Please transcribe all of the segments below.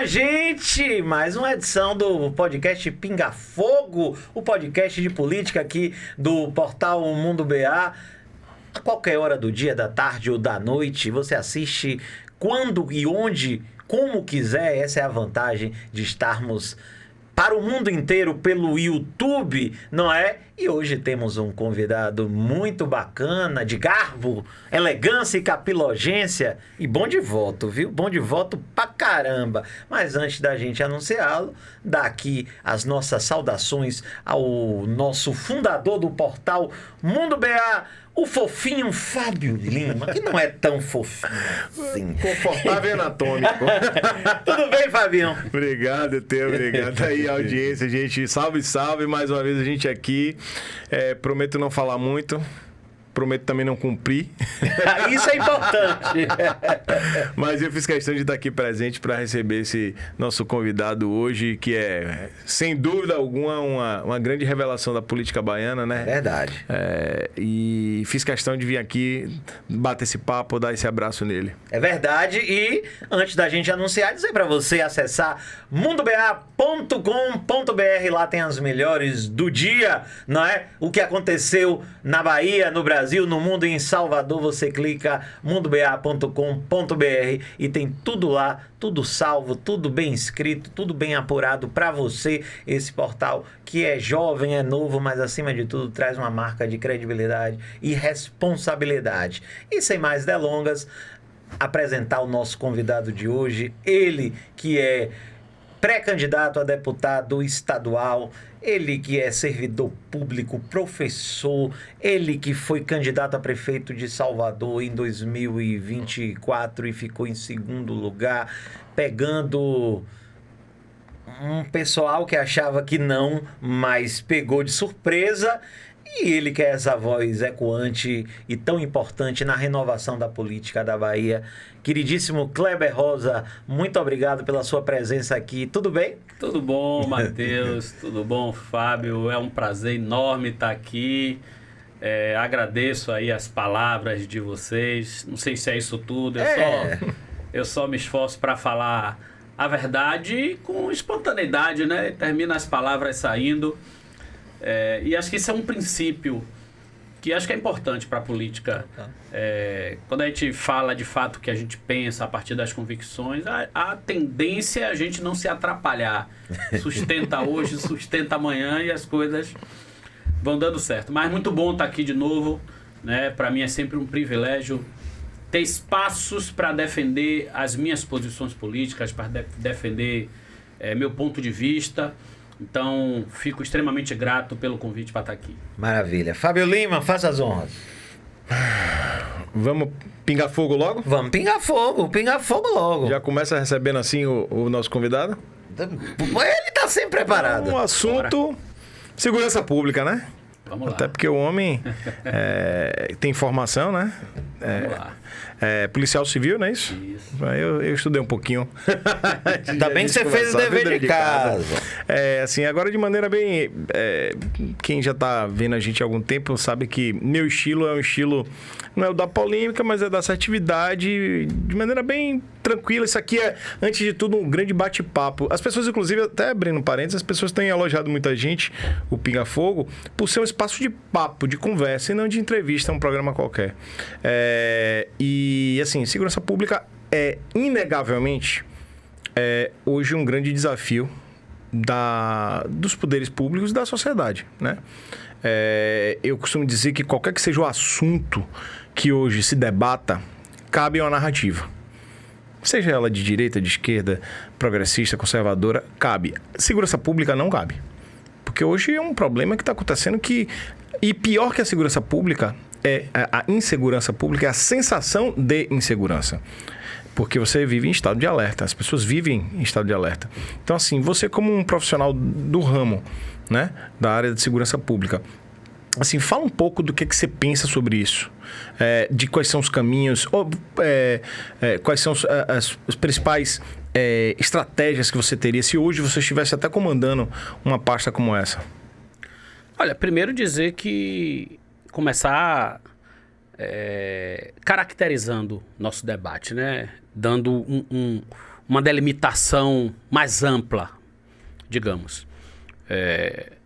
gente! Mais uma edição do podcast Pinga Fogo, o podcast de política aqui do portal Mundo BA. A qualquer hora do dia, da tarde ou da noite, você assiste quando e onde, como quiser. Essa é a vantagem de estarmos para o mundo inteiro pelo YouTube, não é? E hoje temos um convidado muito bacana, de garbo, elegância e capilogência. E bom de voto, viu? Bom de voto pra caramba. Mas antes da gente anunciá-lo, dá aqui as nossas saudações ao nosso fundador do portal Mundo BA, o fofinho Fábio Lima, que não é tão fofinho assim. Confortável e anatômico. Tudo bem, Fabinho? Obrigado, Teu, obrigado aí a audiência, gente. Salve, salve, mais uma vez a gente aqui. Prometo não falar muito. Prometo também não cumprir. Isso é importante. Mas eu fiz questão de estar aqui presente para receber esse nosso convidado hoje, que é, sem dúvida alguma, uma grande revelação da política baiana, né? Verdade. E fiz questão de vir aqui, bater esse papo, dar esse abraço nele. É verdade. E antes da gente anunciar, dizer para você acessar mundoba.com.br. Lá tem as melhores do dia, não é? O que aconteceu na Bahia, no Brasil, no mundo e em Salvador. Você clica mundoba.com.br e tem tudo lá, tudo salvo, tudo bem escrito, tudo bem apurado para você. Esse portal que é jovem, é novo, mas acima de tudo traz uma marca de credibilidade e responsabilidade. E sem mais delongas, apresentar o nosso convidado de hoje, ele que é pré-candidato a deputado estadual, ele que é servidor público, professor, ele que foi candidato a prefeito de Salvador em 2024 e ficou em segundo lugar, pegando um pessoal que achava que não, mas pegou de surpresa. E ele que é essa voz ecoante e tão importante na renovação da política da Bahia. Queridíssimo Kleber Rosa, muito obrigado pela sua presença aqui. Tudo bem? Tudo bom, Matheus. Tudo bom, Fábio. É um prazer enorme estar aqui. Agradeço aí as palavras de vocês. Não sei se é isso tudo. Eu só me esforço para falar a verdade com espontaneidade, né? Termina as palavras saindo. E acho que isso é um princípio que acho que é importante para a política. Quando a gente fala de fato que a gente pensa a partir das convicções, a tendência é a gente não se atrapalhar. Sustenta hoje, sustenta amanhã e as coisas vão dando certo. Mas muito bom estar aqui de novo, né? Para mim é sempre um privilégio ter espaços para defender as minhas posições políticas, para defender meu ponto de vista. Então, fico extremamente grato pelo convite para estar aqui. Maravilha. Fábio Lima, faça as honras. Vamos pingar fogo logo? Vamos pingar fogo logo. Já começa recebendo assim o nosso convidado? Ele tá sempre preparado. Um assunto, segurança pública, né? Vamos lá. Até porque o homem tem formação, né? Vamos lá. Policial civil, não é isso? Isso. Eu estudei um pouquinho. Ainda bem que você fez o dever de casa. Assim, agora de maneira bem... quem já tá vendo a gente há algum tempo sabe que meu estilo é um estilo... Não é o da polêmica, mas é da assertividade de maneira bem tranquila. Isso aqui é, antes de tudo, um grande bate-papo. As pessoas, inclusive, até abrindo parênteses, as pessoas têm elogiado muita gente, o Pinga Fogo, por ser um espaço de papo, de conversa, e não de entrevista, um programa qualquer. E, assim, segurança pública é, inegavelmente, hoje um grande desafio dos poderes públicos e da sociedade, né? Eu costumo dizer que qualquer que seja o assunto que hoje se debata, cabe uma narrativa. Seja ela de direita, de esquerda, progressista, conservadora, cabe. Segurança pública não cabe. Porque hoje é um problema que está acontecendo e pior que a segurança pública, a insegurança pública é a sensação de insegurança. Porque você vive em estado de alerta. As pessoas vivem em estado de alerta. Então, assim, você como um profissional do ramo, né, da área de segurança pública, assim, fala um pouco do que você pensa sobre isso. De quais são os caminhos, quais são as principais estratégias que você teria se hoje você estivesse até comandando uma pasta como essa. Olha, primeiro dizer que começar caracterizando nosso debate, né? Dando uma delimitação mais ampla, digamos.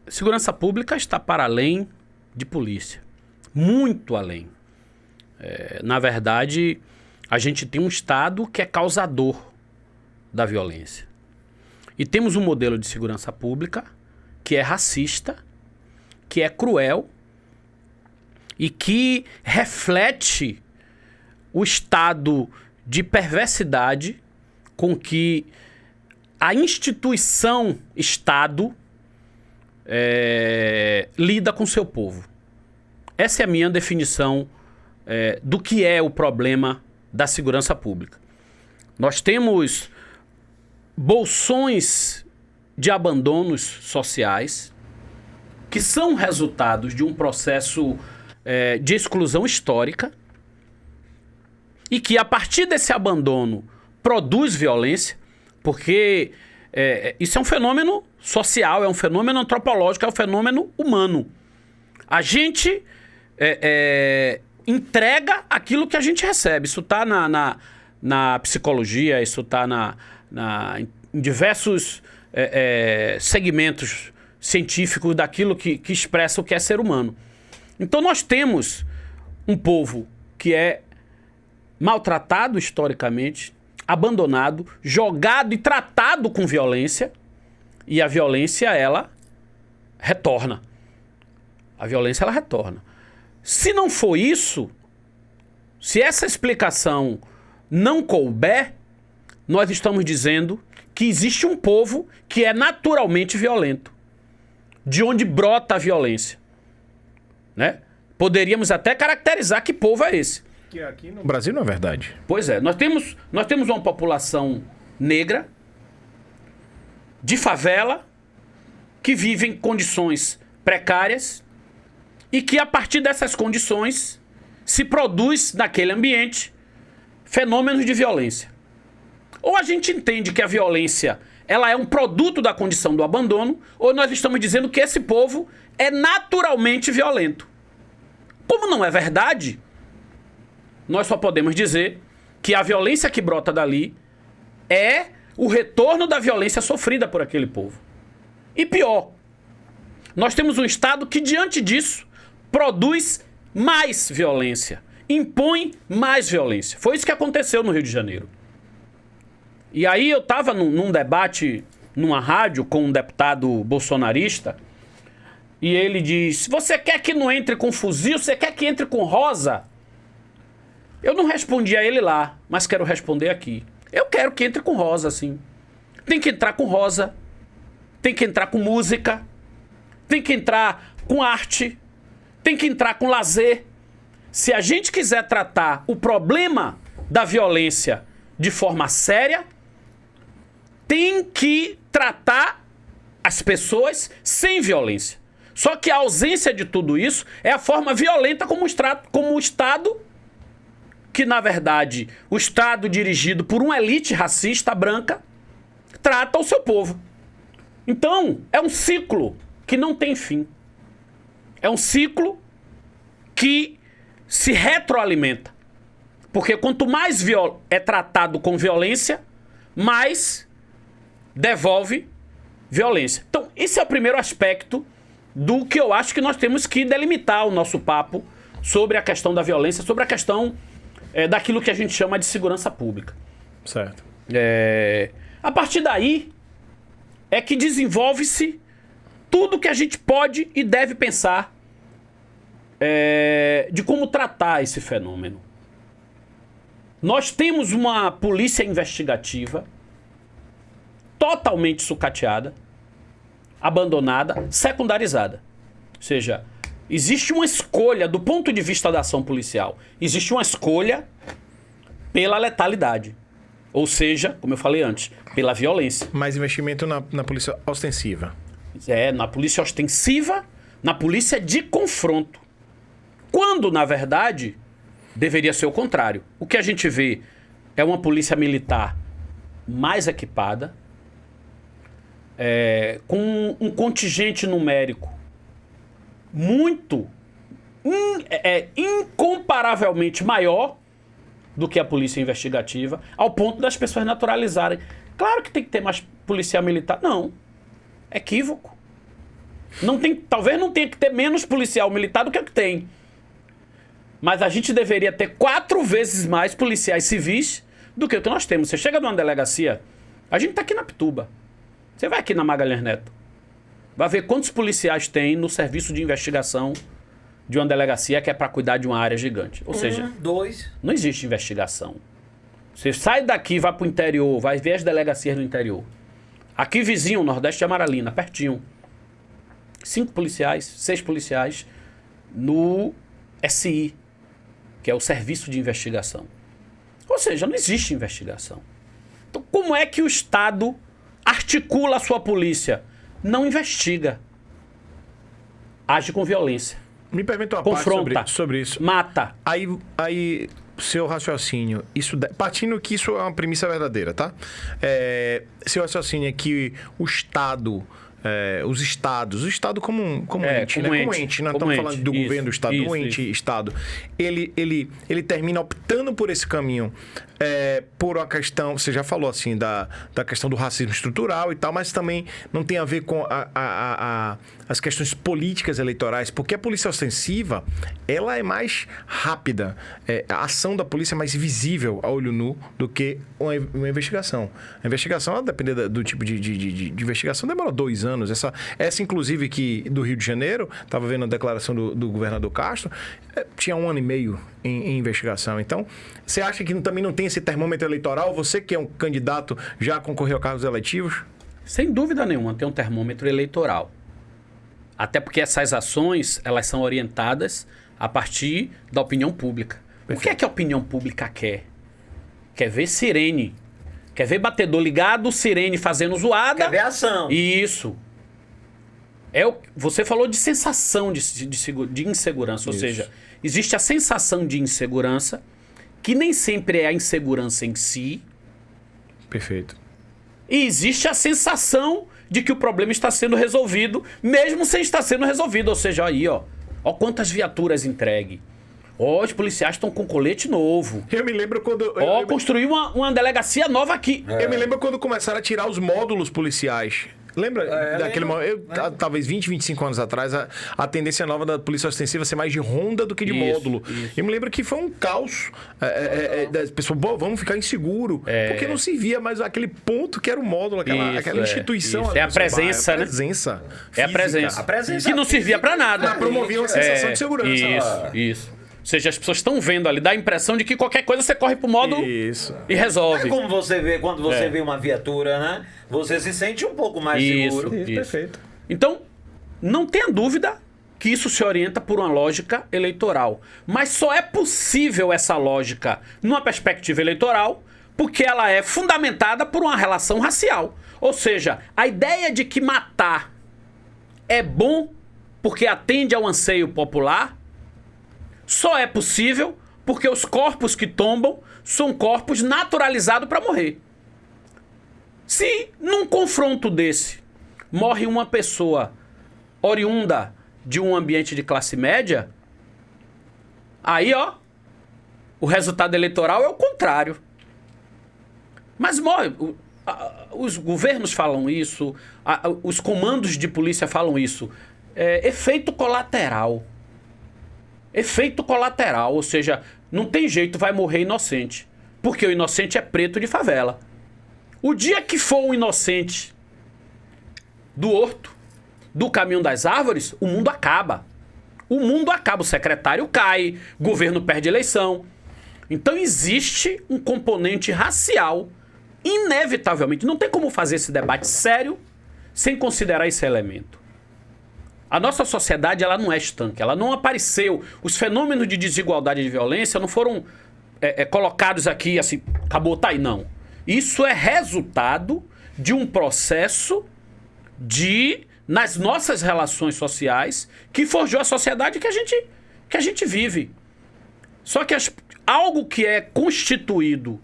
Segurança pública está para além de polícia. Muito além. Na verdade, a gente tem um Estado que é causador da violência. E temos um modelo de segurança pública que é racista, que é cruel e que reflete o estado de perversidade com que a instituição Estado lida com seu povo. Essa é a minha definição do que é o problema da segurança pública. Nós temos bolsões de abandonos sociais que são resultados de um processo de exclusão histórica e que, a partir desse abandono, produz violência, porque isso é um fenômeno social, é um fenômeno antropológico, é um fenômeno humano. A gente entrega aquilo que a gente recebe. Isso está na psicologia, isso está em diversos segmentos científicos daquilo que expressa o que é ser humano. Então nós temos um povo que é maltratado historicamente, abandonado, jogado e tratado com violência, e a violência, ela retorna. A violência, ela retorna. Se não for isso, se essa explicação não couber, nós estamos dizendo que existe um povo que é naturalmente violento, de onde brota a violência, né? Poderíamos até caracterizar que povo é esse. Que aqui no Brasil não é verdade. Pois é, nós temos uma população negra, de favela, que vive em condições precárias e que, a partir dessas condições, se produz naquele ambiente fenômenos de violência. Ou a gente entende que a violência, ela é um produto da condição do abandono, ou nós estamos dizendo que esse povo é naturalmente violento. Como não é verdade, nós só podemos dizer que a violência que brota dali é o retorno da violência sofrida por aquele povo. E pior, nós temos um Estado que, diante disso, produz mais violência, impõe mais violência. Foi isso que aconteceu no Rio de Janeiro. E aí eu estava num debate, numa rádio, com um deputado bolsonarista, e ele diz: você quer que não entre com fuzil? Você quer que entre com rosa? Eu não respondi a ele lá, mas quero responder aqui. Eu quero que entre com rosa, sim. Tem que entrar com rosa, tem que entrar com música, tem que entrar com arte, tem que entrar com lazer. Se a gente quiser tratar o problema da violência de forma séria, tem que tratar as pessoas sem violência. Só que a ausência de tudo isso é a forma violenta como o Estado, que, na verdade, o Estado dirigido por uma elite racista branca, trata o seu povo. Então, é um ciclo que não tem fim. É um ciclo que se retroalimenta. Porque quanto mais é tratado com violência, mais devolve violência. Então, esse é o primeiro aspecto do que eu acho que nós temos que delimitar o nosso papo sobre a questão da violência, sobre a questão daquilo que a gente chama de segurança pública. Certo. A partir daí é que desenvolve-se tudo que a gente pode e deve pensar de como tratar esse fenômeno. Nós temos uma polícia investigativa totalmente sucateada, abandonada, secundarizada. Ou seja, existe uma escolha do ponto de vista da ação policial. Existe uma escolha pela letalidade. Ou seja, como eu falei antes, pela violência. Mais investimento na polícia ostensiva. Na polícia ostensiva, na polícia de confronto. Quando, na verdade, deveria ser o contrário. O que a gente vê é uma polícia militar mais equipada, com um contingente numérico muito, incomparavelmente maior do que a polícia investigativa, ao ponto das pessoas naturalizarem. Claro que tem que ter mais policial militar. Não. Equívoco. Não tem, talvez não tenha que ter menos policial militar do que o que tem. Mas a gente deveria ter 4 vezes mais policiais civis do que o que nós temos. Você chega numa delegacia, a gente está aqui na Pituba. Você vai aqui na Magalhães Neto. Vai ver quantos policiais tem no serviço de investigação de uma delegacia que é para cuidar de uma área gigante. Ou seja, 2. não existe investigação. Você sai daqui, vai para o interior, vai ver as delegacias no interior. Aqui vizinho, Nordeste de Amaralina, pertinho. 5 policiais, 6 policiais no SI, que é o Serviço de Investigação. Ou seja, não existe investigação. Então, como é que o Estado articula a sua polícia? Não investiga. Age com violência. Me permita uma Confronta. parte sobre isso. Mata. Aí seu raciocínio, partindo que isso é uma premissa verdadeira, tá? Seu raciocínio é que o Estado... o Estado como ente, né? Como ente, não estamos falando do governo do Estado, do ente Estado. Ele termina optando por esse caminho por uma questão, você já falou assim, da questão do racismo estrutural e tal, mas também não tem a ver com as questões políticas eleitorais, porque a polícia ostensiva, ela é mais rápida, a ação da polícia é mais visível a olho nu do que uma investigação. A investigação, ela depende do tipo de investigação, demora 2 anos. Essa inclusive, que do Rio de Janeiro, estava vendo a declaração do governador Castro, tinha 1 ano e meio em investigação. Então, você acha que também não tem esse termômetro eleitoral? Você que é um candidato, já concorreu a cargos eletivos? Sem dúvida nenhuma, tem um termômetro eleitoral. Até porque essas ações, elas são orientadas a partir da opinião pública. Perfeito. O que é que a opinião pública quer? Quer ver sirene. Quer ver batedor ligado, sirene fazendo zoada. Quer ver ação. Isso. Você falou de sensação de insegurança. Ou seja, existe a sensação de insegurança, que nem sempre é a insegurança em si. Perfeito. E existe a sensação de que o problema está sendo resolvido, mesmo sem estar sendo resolvido. Ou seja, aí, ó quantas viaturas entregue. Os policiais estão com colete novo. Eu me lembro quando... construiu uma delegacia nova aqui. Eu me lembro quando começaram a tirar os módulos policiais. Lembra daquele momento? Talvez 20, 25 anos atrás, a tendência nova da polícia ostensiva ser mais de ronda do que de módulo. Isso. Eu me lembro que foi um caos. Das pessoas, vamos ficar inseguro. Porque não se via mais aquele ponto que era o módulo, aquela instituição. É a presença, né? É a presença. Que não servia pra nada. Promovia uma sensação de segurança. Isso. Ou seja, as pessoas estão vendo ali, dá a impressão de que qualquer coisa você corre pro módulo e resolve. É como você vê quando você vê uma viatura, né? Você se sente um pouco mais seguro. Isso. Perfeito. Então, não tenha dúvida que isso se orienta por uma lógica eleitoral. Mas só é possível essa lógica numa perspectiva eleitoral porque ela é fundamentada por uma relação racial. Ou seja, a ideia de que matar é bom porque atende ao anseio popular só é possível porque os corpos que tombam são corpos naturalizados para morrer. Se num confronto desse morre uma pessoa oriunda de um ambiente de classe média, aí, o resultado eleitoral é o contrário. Mas morre. Os governos falam isso, os comandos de polícia falam isso. Efeito colateral. Efeito colateral, ou seja, não tem jeito, vai morrer inocente. Porque o inocente é preto de favela. O dia que for um inocente do horto, do caminho das árvores, o mundo acaba. O mundo acaba, o secretário cai, o governo perde eleição. Então existe um componente racial, inevitavelmente. Não tem como fazer esse debate sério sem considerar esse elemento. A nossa sociedade, ela não é estanque, ela não apareceu. Os fenômenos de desigualdade e de violência não foram colocados aqui assim, acabou, tá aí, não. Isso é resultado de um processo nas nossas relações sociais, que forjou a sociedade que a gente vive. Só que algo que é constituído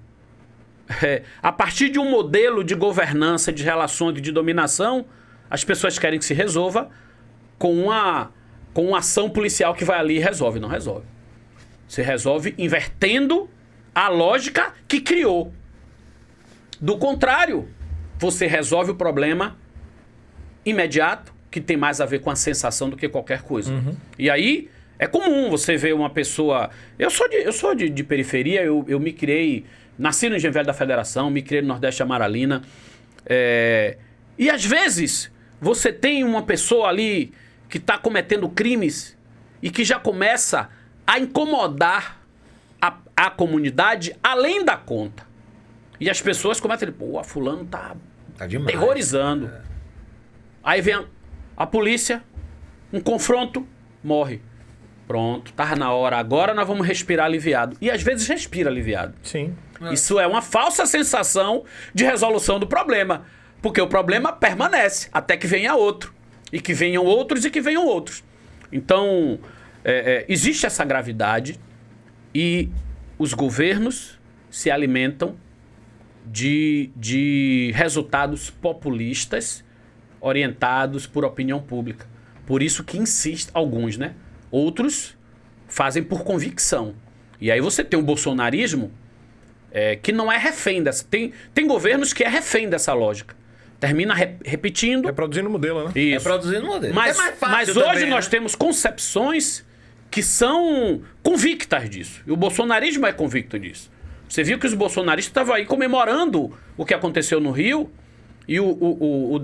a partir de um modelo de governança, de relações, de dominação, as pessoas querem que se resolva com uma ação policial que vai ali e resolve. Não resolve. Se resolve invertendo a lógica que criou. Do contrário, você resolve o problema imediato, que tem mais a ver com a sensação do que qualquer coisa. E aí, é comum você ver uma pessoa... Eu sou de periferia, eu me criei... Nasci no Engenho Velho da Federação, me criei no Nordeste Amaralina. E às vezes, você tem uma pessoa ali que está cometendo crimes e que já começa a incomodar a comunidade além da conta. E as pessoas começam a dizer, pô, fulano tá demais. Terrorizando. Aí vem a polícia, um confronto, morre. Pronto, tá na hora. Agora nós vamos respirar aliviado. E às vezes respira aliviado. Sim. Isso é uma falsa sensação de resolução do problema. Porque o problema permanece até que venha outro. E que venham outros e que venham outros. Então, existe essa gravidade e os governos se alimentam de resultados populistas orientados por opinião pública. Por isso que insiste alguns, né? Outros fazem por convicção. E aí você tem um bolsonarismo que não é refém dessa... Tem governos que é refém dessa lógica. Termina repetindo... Reproduzindo o modelo, né? Isso. Reproduzindo o modelo. Mas, É mais fácil mas também, hoje né? nós temos concepções que são convictas disso. E o bolsonarismo é convicto disso. Você viu que os bolsonaristas estavam aí comemorando o que aconteceu no Rio e o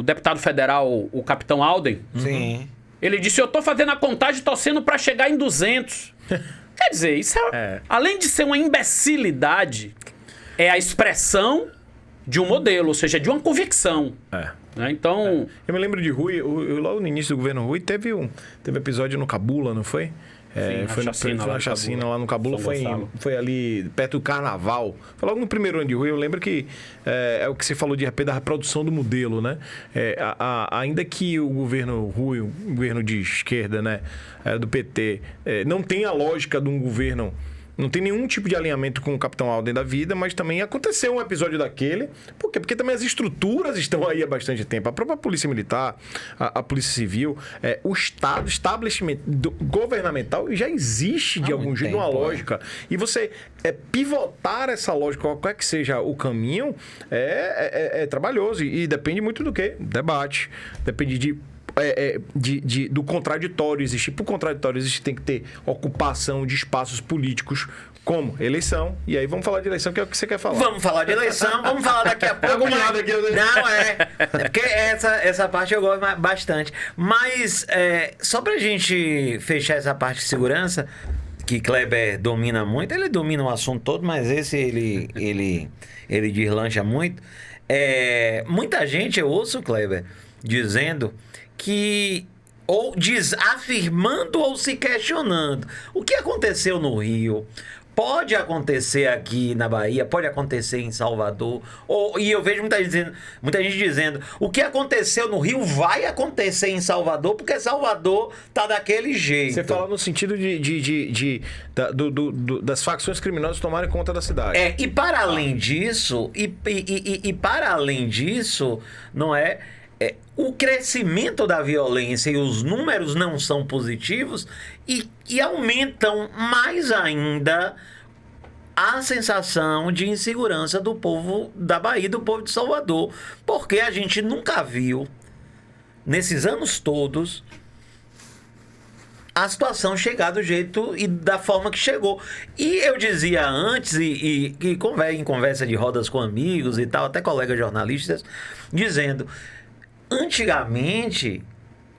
deputado federal, o capitão Alden, Sim. ele disse, eu tô fazendo a contagem torcendo para chegar em 200. Quer dizer, isso além de ser uma imbecilidade, é a expressão de um modelo, ou seja, de uma convicção. Né? Então... Eu me lembro de Rui, logo no início do governo Rui, teve episódio no Cabula, não foi? Foi uma chacina lá no Cabula, foi ali perto do Carnaval. Foi logo no primeiro ano de Rui. Eu lembro que é o que você falou de repente da reprodução do modelo, né? Ainda que o governo Rui, o governo de esquerda, né, do PT, não tenha a lógica de um governo. Não tem nenhum tipo de alinhamento com o Capitão Alden da vida, mas também aconteceu um episódio daquele. Por quê? Porque também as estruturas estão aí há bastante tempo. A própria Polícia Militar, a Polícia Civil, o Estado, estabelecimento governamental já existe de algum jeito, uma lógica. E você pivotar essa lógica, qualquer que seja o caminho, é trabalhoso. E depende muito do quê? Debate. Depende do contraditório existir. Para o contraditório existir, tem que ter ocupação de espaços políticos, como eleição. E aí vamos falar de eleição, que é o que você quer falar. Vamos falar de eleição, vamos falar daqui a pouco. Não, porque essa parte eu gosto bastante. Mas, só pra gente fechar essa parte de segurança, que Kleber domina muito, ele domina o assunto todo, mas esse ele deslancha muito. Muita gente, eu ouço, Kleber, dizendo que ou afirmando ou se questionando. O que aconteceu no Rio pode acontecer aqui na Bahia, pode acontecer em Salvador. E eu vejo muita gente dizendo, o que aconteceu no Rio vai acontecer em Salvador, porque Salvador tá daquele jeito. Você fala no sentido das facções criminosas tomarem conta da cidade. E para além disso, para além disso, não é... o crescimento da violência e os números não são positivos e aumentam mais ainda a sensação de insegurança do povo da Bahia, do povo de Salvador, porque a gente nunca viu, nesses anos todos, a situação chegar do jeito e da forma que chegou. E eu dizia antes, em conversa de rodas com amigos e tal, até colegas jornalistas, dizendo... Antigamente,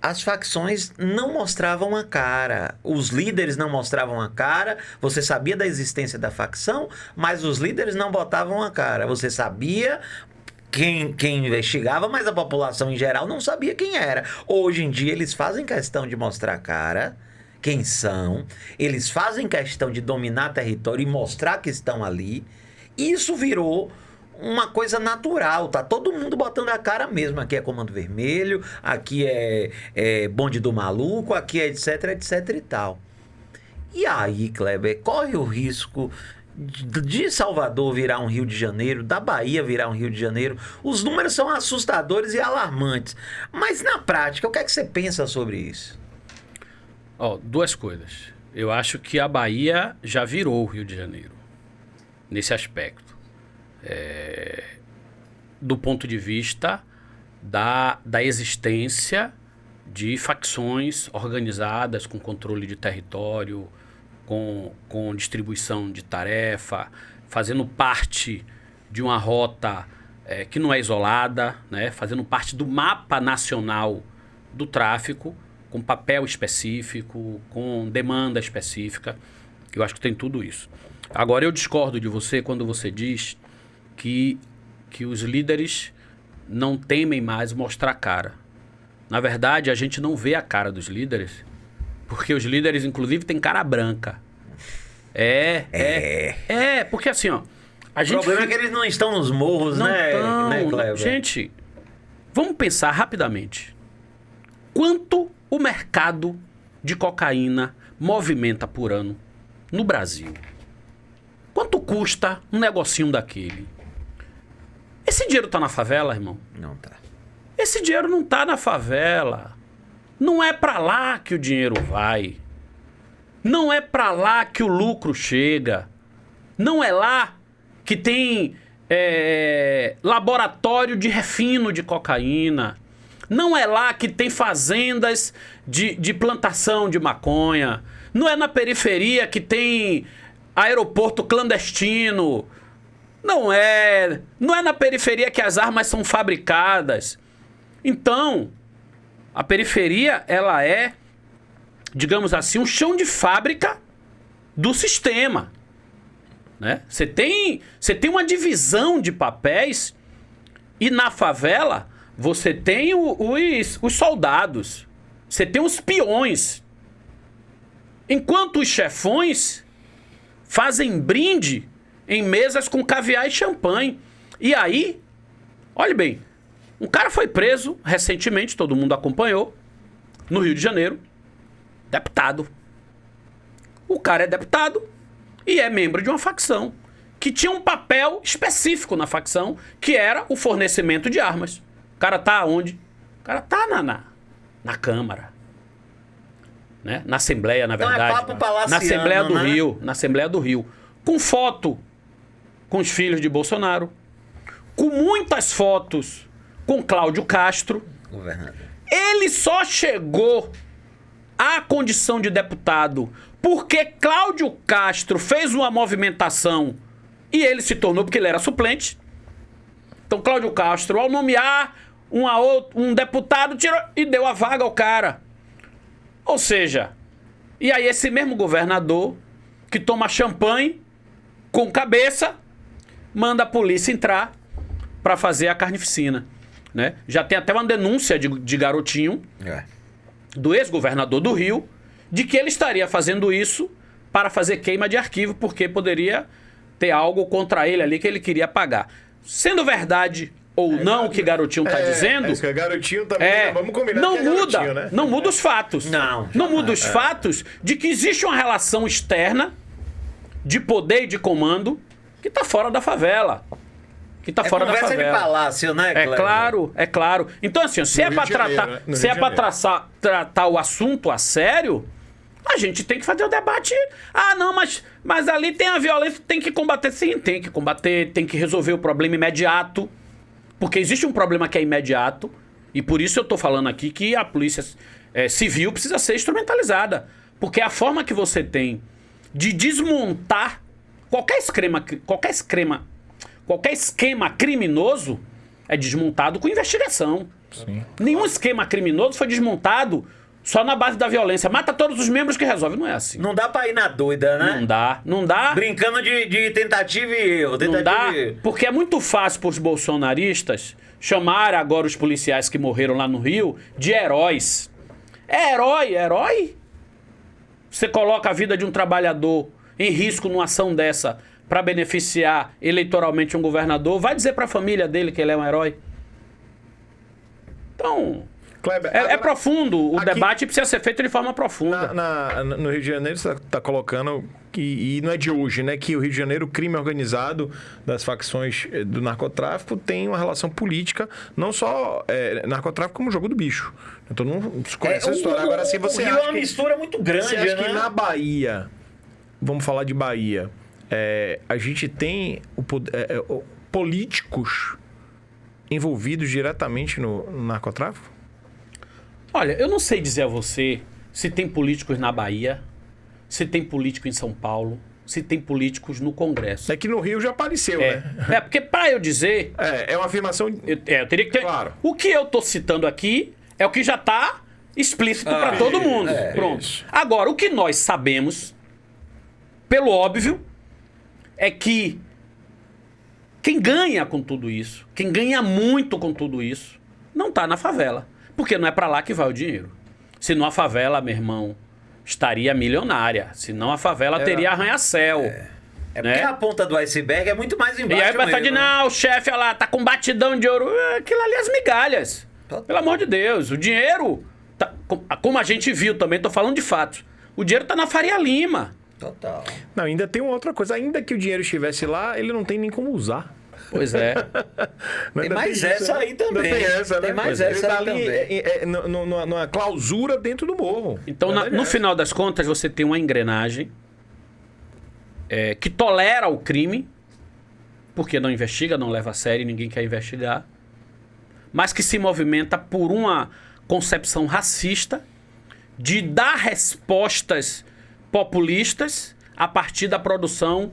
as facções não mostravam a cara. Os líderes não mostravam a cara. Você sabia da existência da facção, mas os líderes não botavam a cara. Você sabia quem investigava, mas a população em geral não sabia quem era. Hoje em dia, eles fazem questão de mostrar a cara, quem são. Eles fazem questão de dominar território e mostrar que estão ali. Isso virou... uma coisa natural, tá todo mundo botando a cara mesmo. Aqui é Comando Vermelho, aqui é Bonde do Maluco, aqui é etc e tal. E aí, Kleber, corre o risco de Salvador virar um Rio de Janeiro, da Bahia virar um Rio de Janeiro. Os números são assustadores e alarmantes. Mas na prática, o que é que você pensa sobre isso? Duas coisas. Eu acho que a Bahia já virou o Rio de Janeiro, nesse aspecto. Do ponto de vista da existência de facções organizadas com controle de território, com distribuição de tarefa, fazendo parte de uma rota que não é isolada, né? Fazendo parte do mapa nacional do tráfico, com papel específico, com demanda específica. Eu acho que tem tudo isso. Agora, eu discordo de você quando você diz que os líderes não temem mais mostrar a cara. Na verdade, a gente não vê a cara dos líderes, porque os líderes, inclusive, têm cara branca. Porque assim, ó... O problema é que eles não estão nos morros, né, Kleber? Gente, vamos pensar rapidamente. Quanto o mercado de cocaína movimenta por ano no Brasil? Quanto custa um negocinho daquele? Esse dinheiro tá na favela, irmão? Não tá. Esse dinheiro não tá na favela. Não é pra lá que o dinheiro vai. Não é pra lá que o lucro chega. Não é lá que tem laboratório de refino de cocaína. Não é lá que tem fazendas de plantação de maconha. Não é na periferia que tem aeroporto clandestino. Não é na periferia que as armas são fabricadas. Então, a periferia, ela é, digamos assim, um chão de fábrica do sistema. Né? Você tem uma divisão de papéis e na favela você tem os soldados, você tem os peões. Enquanto os chefões fazem brinde em mesas com caviar e champanhe. E aí, olhe bem, um cara foi preso recentemente, todo mundo acompanhou, no Rio de Janeiro, deputado. O cara é deputado e é membro de uma facção que tinha um papel específico na facção, que era o fornecimento de armas. O cara tá onde? O cara tá na Câmara. Né? Na Assembleia, na verdade. Não, é papo palaciano, na Assembleia do né? Rio. Na Assembleia do Rio. Com foto com os filhos de Bolsonaro. Com muitas fotos com Cláudio Castro. Governador. Ele só chegou à condição de deputado porque Cláudio Castro fez uma movimentação e ele se tornou, porque ele era suplente. Então Cláudio Castro, ao nomear um deputado, tirou e deu a vaga ao cara. Ou seja, e aí esse mesmo governador que toma champanhe com cabeça, manda a polícia entrar para fazer a carnificina. Né? Já tem até uma denúncia de garotinho, do ex-governador do Rio, de que ele estaria fazendo isso para fazer queima de arquivo, porque poderia ter algo contra ele ali que ele queria pagar. Sendo verdade ou não o que garotinho está dizendo... Isso que é garotinho também, vamos combinar não que é muda, garotinho, né? não muda os fatos. Não muda os fatos de que existe uma relação externa de poder e de comando que está fora da favela. Que tá fora da favela. Conversa de palácio, né, Cleber? É claro. Então, assim, se é para tratar o assunto a sério, a gente tem que fazer o debate. Ah, não, mas ali tem a violência, tem que combater. Sim, tem que combater, tem que resolver o problema imediato. Porque existe um problema que é imediato, e por isso eu tô falando aqui que a polícia civil precisa ser instrumentalizada. Porque a forma que você tem de desmontar qualquer esquema criminoso é desmontado com investigação. Sim. Nenhum esquema criminoso foi desmontado só na base da violência. Mata todos os membros que resolve. Não é assim. Não dá pra ir na doida, né? Não dá. Brincando de tentativa e erro. Não dá, porque é muito fácil para os bolsonaristas chamar agora os policiais que morreram lá no Rio de heróis. É herói? Você coloca a vida de um trabalhador em risco numa ação dessa para beneficiar eleitoralmente um governador, vai dizer para a família dele que ele é um herói? Então... Kleber, É agora, profundo, o aqui- debate precisa ser feito de forma profunda. no Rio de Janeiro, você está colocando, e não é de hoje, né? Que o Rio de Janeiro, o crime organizado das facções do narcotráfico tem uma relação política, não só narcotráfico, como jogo do bicho. Todo mundo conhece essa história. Agora, se você o Rio acha é uma que, mistura muito grande, você acha né? que na Bahia, vamos falar de Bahia, a gente tem políticos envolvidos diretamente no narcotráfico? Olha, eu não sei dizer a você se tem políticos na Bahia, se tem político em São Paulo, se tem políticos no Congresso. É que no Rio já apareceu, né? Porque para eu dizer, É uma afirmação... eu teria que ter... Claro. O que eu tô citando aqui é o que já tá explícito para todo mundo. Pronto. isso. Agora, o que nós sabemos, pelo óbvio, é que quem ganha com tudo isso, quem ganha muito com tudo isso, não tá na favela. Porque não é para lá que vai o dinheiro. Senão a favela, meu irmão, estaria milionária. Senão a favela teria arranha-céu. É né? porque a ponta do iceberg é muito mais embaixo. E aí vai estar de, mesmo, né? não, o chefe, olha lá, tá com batidão de ouro. Aquilo ali é as migalhas. Pelo amor de Deus. O dinheiro, como a gente viu também, tô falando de fatos. O dinheiro tá na Faria Lima. Total. Não, ainda tem uma outra coisa. Ainda que o dinheiro estivesse lá, ele não tem nem como usar. Pois é. Tem mais essa aí também. Tem essa, Tem né? mais Ele essa tá aí ali também. numa clausura dentro do morro. Então, no final das contas, você tem uma engrenagem que tolera o crime, porque não investiga, não leva a sério, ninguém quer investigar, mas que se movimenta por uma concepção racista de dar respostas populistas a partir da produção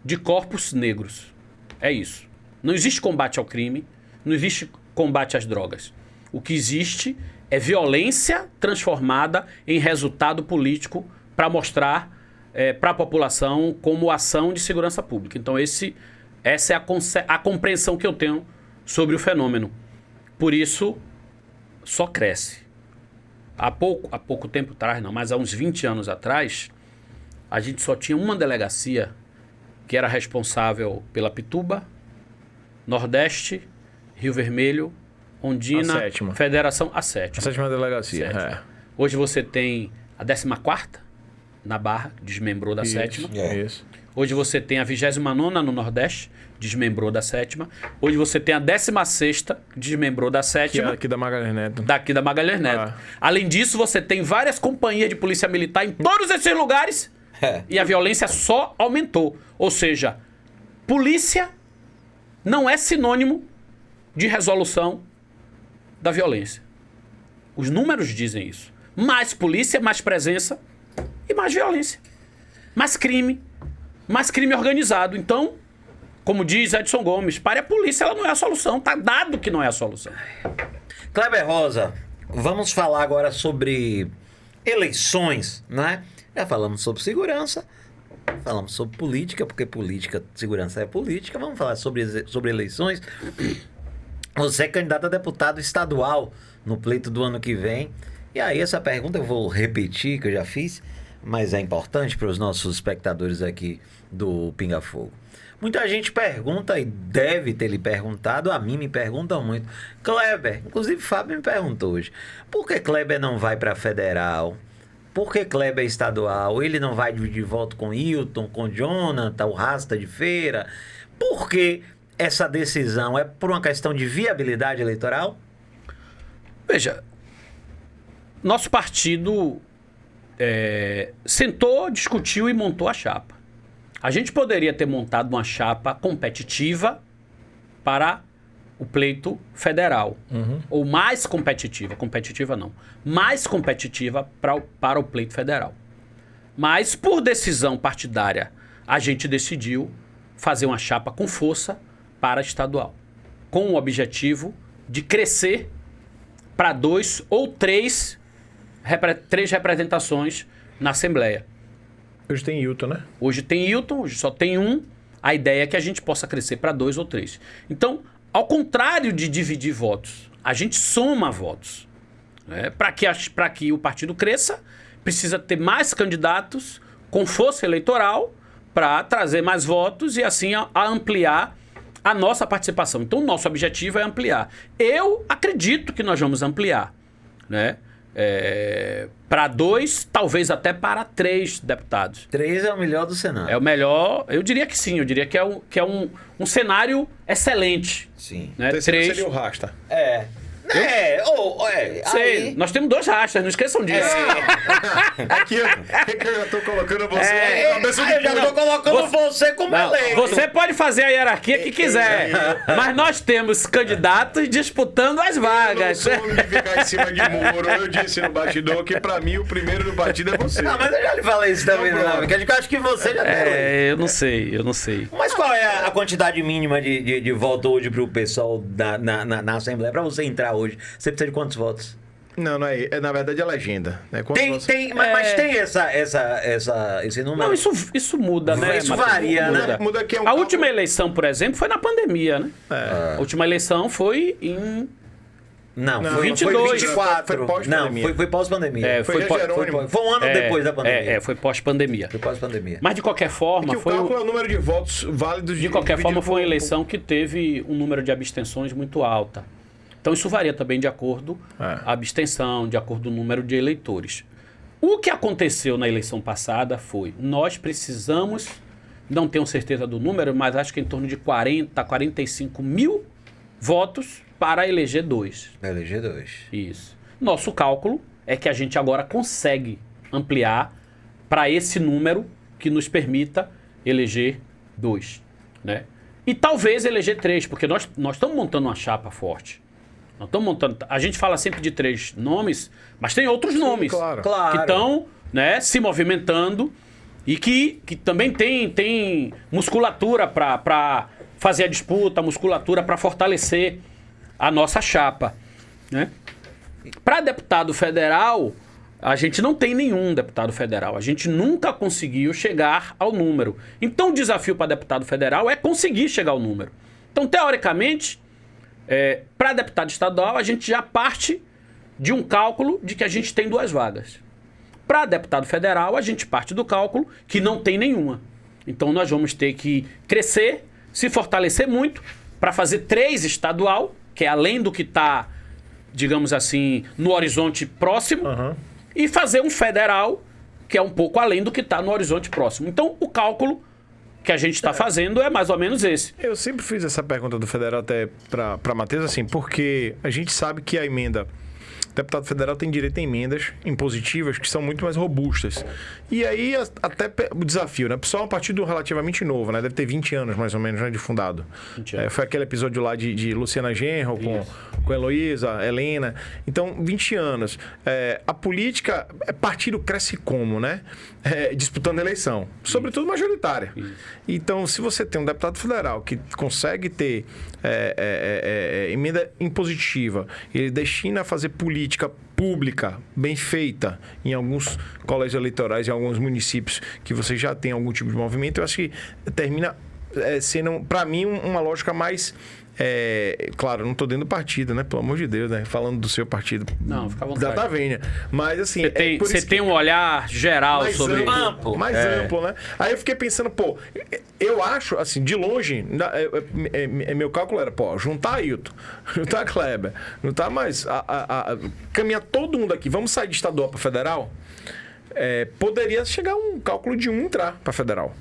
de corpos negros. É isso. Não existe combate ao crime, não existe combate às drogas. O que existe é violência transformada em resultado político para mostrar para a população como ação de segurança pública. Então essa é a compreensão que eu tenho sobre o fenômeno. Por isso, só cresce. Há pouco tempo atrás, não, mas há uns 20 anos atrás, a gente só tinha uma delegacia que era responsável pela Pituba, Nordeste, Rio Vermelho, Ondina, A sétima. Federação, a sétima. A sétima delegacia. Sétima. Hoje você tem a 14ª na Barra, desmembrou da sétima. Isso. Hoje você tem a 29ª no Nordeste, desmembrou da sétima. Hoje você tem a 16ª, desmembrou da sétima. Aqui da Magalhães Neto. Daqui da Magalhães Neto. Além disso, você tem várias companhias de polícia militar em todos esses lugares e a violência só aumentou. Ou seja, polícia não é sinônimo de resolução da violência. Os números dizem isso. Mais polícia, mais presença e mais violência. Mais crime organizado. Então, como diz Edson Gomes, pare a polícia, ela não é a solução. Tá dado que não é a solução. Kleber Rosa, vamos falar agora sobre eleições, né? Já falamos sobre segurança, falamos sobre política, porque segurança é política. Vamos falar sobre eleições. Você é candidato a deputado estadual no pleito do ano que vem. E aí essa pergunta eu vou repetir, que eu já fiz, mas é importante para os nossos espectadores aqui do Pinga Fogo. Muita gente pergunta, e deve ter lhe perguntado, a mim me perguntam muito. Kleber, inclusive Fábio me perguntou hoje, por que Kleber não vai para federal? Por que Kleber é estadual? Ele não vai dividir voto com Hilton, com Jonathan, o Rasta de Feira? Por que essa decisão? É por uma questão de viabilidade eleitoral? Veja, nosso partido sentou, discutiu e montou a chapa. A gente poderia ter montado uma chapa competitiva para o pleito federal. Ou mais competitiva não, mais competitiva para o pleito federal. Mas, por decisão partidária, a gente decidiu fazer uma chapa com força para estadual, com o objetivo de crescer para 2 ou 3 representações na Assembleia. Hoje tem Hilton, né? Hoje tem Hilton, hoje só tem um. A ideia é que a gente possa crescer para 2 ou 3. Então, ao contrário de dividir votos, a gente soma votos. Né? Para que o partido cresça, precisa ter mais candidatos com força eleitoral para trazer mais votos e assim a ampliar a nossa participação. Então, o nosso objetivo é ampliar. Eu acredito que nós vamos ampliar. né? Para 2, talvez até para 3 deputados. 3 é o melhor do Senado. É o melhor, eu diria que sim, eu diria que é um cenário excelente. Sim. Né? Terceiro 3, seria o Rasta. Aí... nós temos 2 rastas, não esqueçam disso. Aqui, eu já tô colocando você eu já tô colocando você como eleito. Você pode fazer a hierarquia que quiser, mas nós temos candidatos disputando as vagas. Eu não sou homem de ficar em cima de muro. Eu disse no bastidor que pra mim o primeiro do partido é você. Não, mas eu já lhe falei isso também, não, porque eu acho que você já tem. Eu não sei. Mas qual é a quantidade mínima de voto hoje pro pessoal na Assembleia? Pra você entrar hoje, você precisa de quantos votos? Não é. Na verdade é legenda. Né? Mas tem esse número? Não, isso muda, né? Isso varia, né? Muda que é um A última eleição, por exemplo, foi na pandemia, né? A última eleição foi em... Não, foi 22. 24. Foi pós-pandemia. Não, foi pós-pandemia. Foi Jerônimo. Foi um ano depois da pandemia. Foi pós-pandemia. Foi pós-pandemia. Mas de qualquer forma... o cálculo é o número de votos válidos de qualquer forma, foi uma eleição que teve um número de abstenções muito alta. Então isso varia também de acordo a abstenção, de acordo com o número de eleitores. O que aconteceu na eleição passada foi, nós precisamos, não tenho certeza do número, mas acho que em torno de 40, 45 mil votos para eleger 2. Eleger 2. Isso. Nosso cálculo é que a gente agora consegue ampliar para esse número que nos permita eleger 2, né? E talvez eleger 3, porque nós estamos montando uma chapa forte. Nós estamos montando. A gente fala sempre de 3 nomes, mas tem outros nomes claro. que estão, né, se movimentando e que também tem musculatura para fazer a disputa, musculatura para fortalecer a nossa chapa, né? Para deputado federal, a gente não tem nenhum deputado federal. A gente nunca conseguiu chegar ao número. Então o desafio para deputado federal é conseguir chegar ao número. Então, teoricamente, para deputado estadual, a gente já parte de um cálculo de que a gente tem 2 vagas. Para deputado federal, a gente parte do cálculo que não tem nenhuma. Então nós vamos ter que crescer, se fortalecer muito para fazer 3 estadual, que é além do que está, digamos assim, no horizonte próximo, e fazer um federal, que é um pouco além do que está no horizonte próximo. Então o cálculo que a gente está fazendo é mais ou menos esse. Eu sempre fiz essa pergunta do federal até para Matheus, assim, porque a gente sabe que a emenda... O deputado federal tem direito a emendas impositivas que são muito mais robustas. E aí, até o desafio, né? Só um partido relativamente novo, né? Deve ter 20 anos, mais ou menos, né? De fundado. Foi aquele episódio lá de Luciana Genro com Heloísa, Helena. Então, 20 anos. A política, partido cresce como, né? Disputando eleição. Sobretudo majoritária. Então, se você tem um deputado federal que consegue ter emenda impositiva, ele destina a fazer política pública, bem feita, em alguns colégios eleitorais, em alguns municípios que você já tem algum tipo de movimento, eu acho que termina sendo, para mim, uma lógica mais... claro, não estou dentro do partido, né? Pelo amor de Deus, né? Falando do seu partido. Não, fica à vontade. Da Vênia. Mas assim... Você tem um olhar geral sobre... Mais amplo, né? Aí eu fiquei pensando, eu acho, assim, de longe, meu cálculo era, juntar Ailton, juntar Kleber, juntar mais... caminhar todo mundo aqui, vamos sair de estadual para federal, poderia chegar a um cálculo de entrar para federal.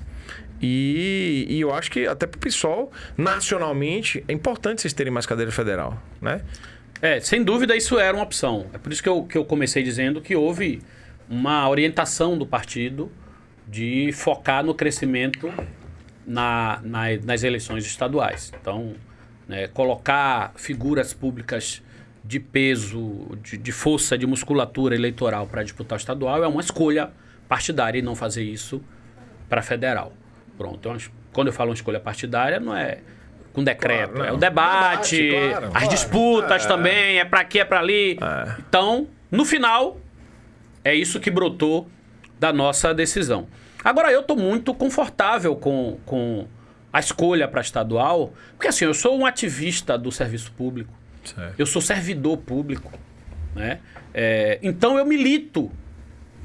E eu acho que até para o pessoal, nacionalmente, é importante vocês terem mais cadeira federal, né? Sem dúvida isso era uma opção. É por isso que eu comecei dizendo que houve uma orientação do partido de focar no crescimento nas eleições estaduais. Então, né, colocar figuras públicas de peso, de força, de musculatura eleitoral para disputar o estadual é uma escolha partidária e não fazer isso para federal. Pronto. Então, quando eu falo uma escolha partidária, não é com decreto, é o debate, as disputas também, é para aqui, é para ali. Então, no final, é isso que brotou da nossa decisão. Agora, eu estou muito confortável com a escolha para estadual, porque assim, eu sou um ativista do serviço público, eu sou servidor público, né? Então, eu milito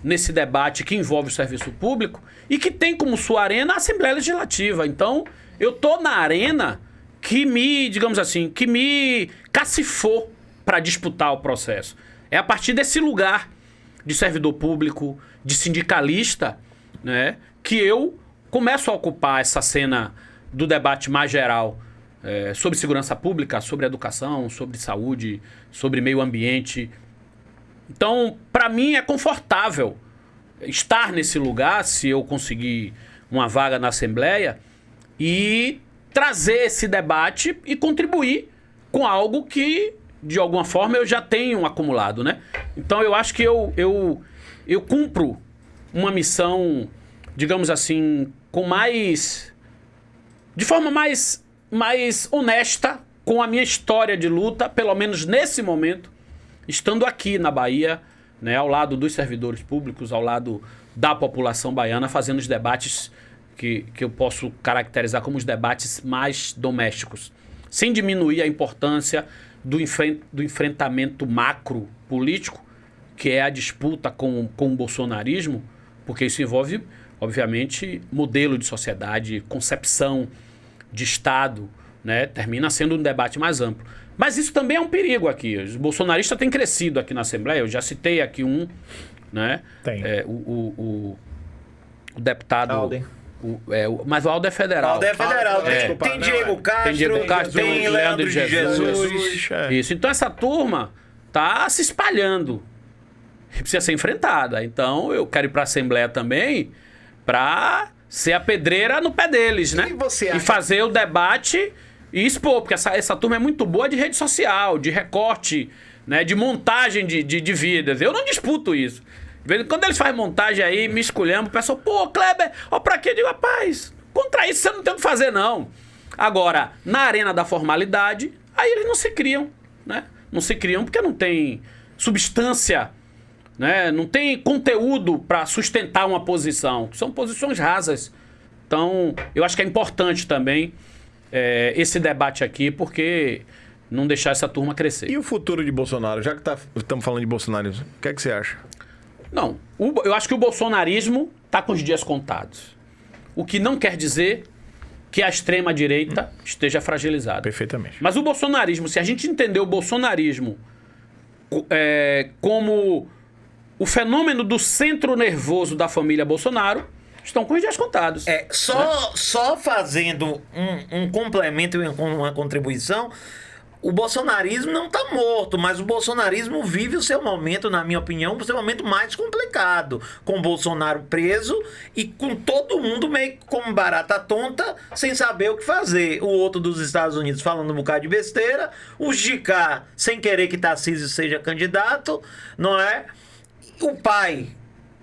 nesse debate que envolve o serviço público e que tem como sua arena a Assembleia Legislativa. Então, eu tô na arena que me, digamos assim, que me cacifou para disputar o processo. É a partir desse lugar de servidor público, de sindicalista, né, que eu começo a ocupar essa cena do debate mais geral sobre segurança pública, sobre educação, sobre saúde, sobre meio ambiente. Então, para mim é confortável estar nesse lugar, se eu conseguir uma vaga na Assembleia, e trazer esse debate e contribuir com algo que, de alguma forma, eu já tenho acumulado, né? Então, eu acho que eu cumpro uma missão, digamos assim, de forma mais honesta com a minha história de luta, pelo menos nesse momento, estando aqui na Bahia, né, ao lado dos servidores públicos, ao lado da população baiana, fazendo os debates que eu posso caracterizar como os debates mais domésticos, sem diminuir a importância do enfrentamento macro político, que é a disputa com o bolsonarismo, porque isso envolve, obviamente, modelo de sociedade, concepção de Estado, né? Termina sendo um debate mais amplo. Mas isso também é um perigo aqui. Os bolsonaristas têm crescido aqui na Assembleia, eu já citei aqui um, né? Tem. O deputado... Alden. Mas o Aldo é federal. Aldo é federal. Desculpa, Tem não, Diego Castro, Tem Diego Castro, tem Leandro de Jesus. Isso. Então essa turma tá se espalhando. Precisa ser enfrentada. Então eu quero ir para a Assembleia também para ser a pedreira no pé deles, né? E você acha... E fazer o debate e expor, porque essa turma é muito boa de rede social, de recorte, né? De montagem de vidas. Eu não disputo isso. Quando eles fazem montagem aí, me esculhambam, o pessoal, pô, Kleber, ó, pra quê? Eu digo, rapaz, contra isso você não tem o que fazer, não. Agora, na arena da formalidade, aí eles não se criam, né? Não se criam porque não tem substância, né? Não tem conteúdo para sustentar uma posição. São posições rasas. Então, eu acho que é importante também esse debate aqui, porque não deixar essa turma crescer. E o futuro de Bolsonaro? Já que estamos falando de Bolsonaro, o que é que você acha? Não, eu acho que o bolsonarismo está com os dias contados. O que não quer dizer que a extrema-direita esteja fragilizada. Perfeitamente. Mas o bolsonarismo, se a gente entender o bolsonarismo como o fenômeno do centro nervoso da família Bolsonaro, estão com os dias contados. Só fazendo um complemento e uma contribuição, o bolsonarismo não está morto, mas o bolsonarismo vive o seu momento, na minha opinião, o seu momento mais complicado, com o Bolsonaro preso e com todo mundo meio como barata tonta, sem saber o que fazer. O outro dos Estados Unidos falando um bocado de besteira, o Gicá sem querer que Tarcísio seja candidato, não é? O pai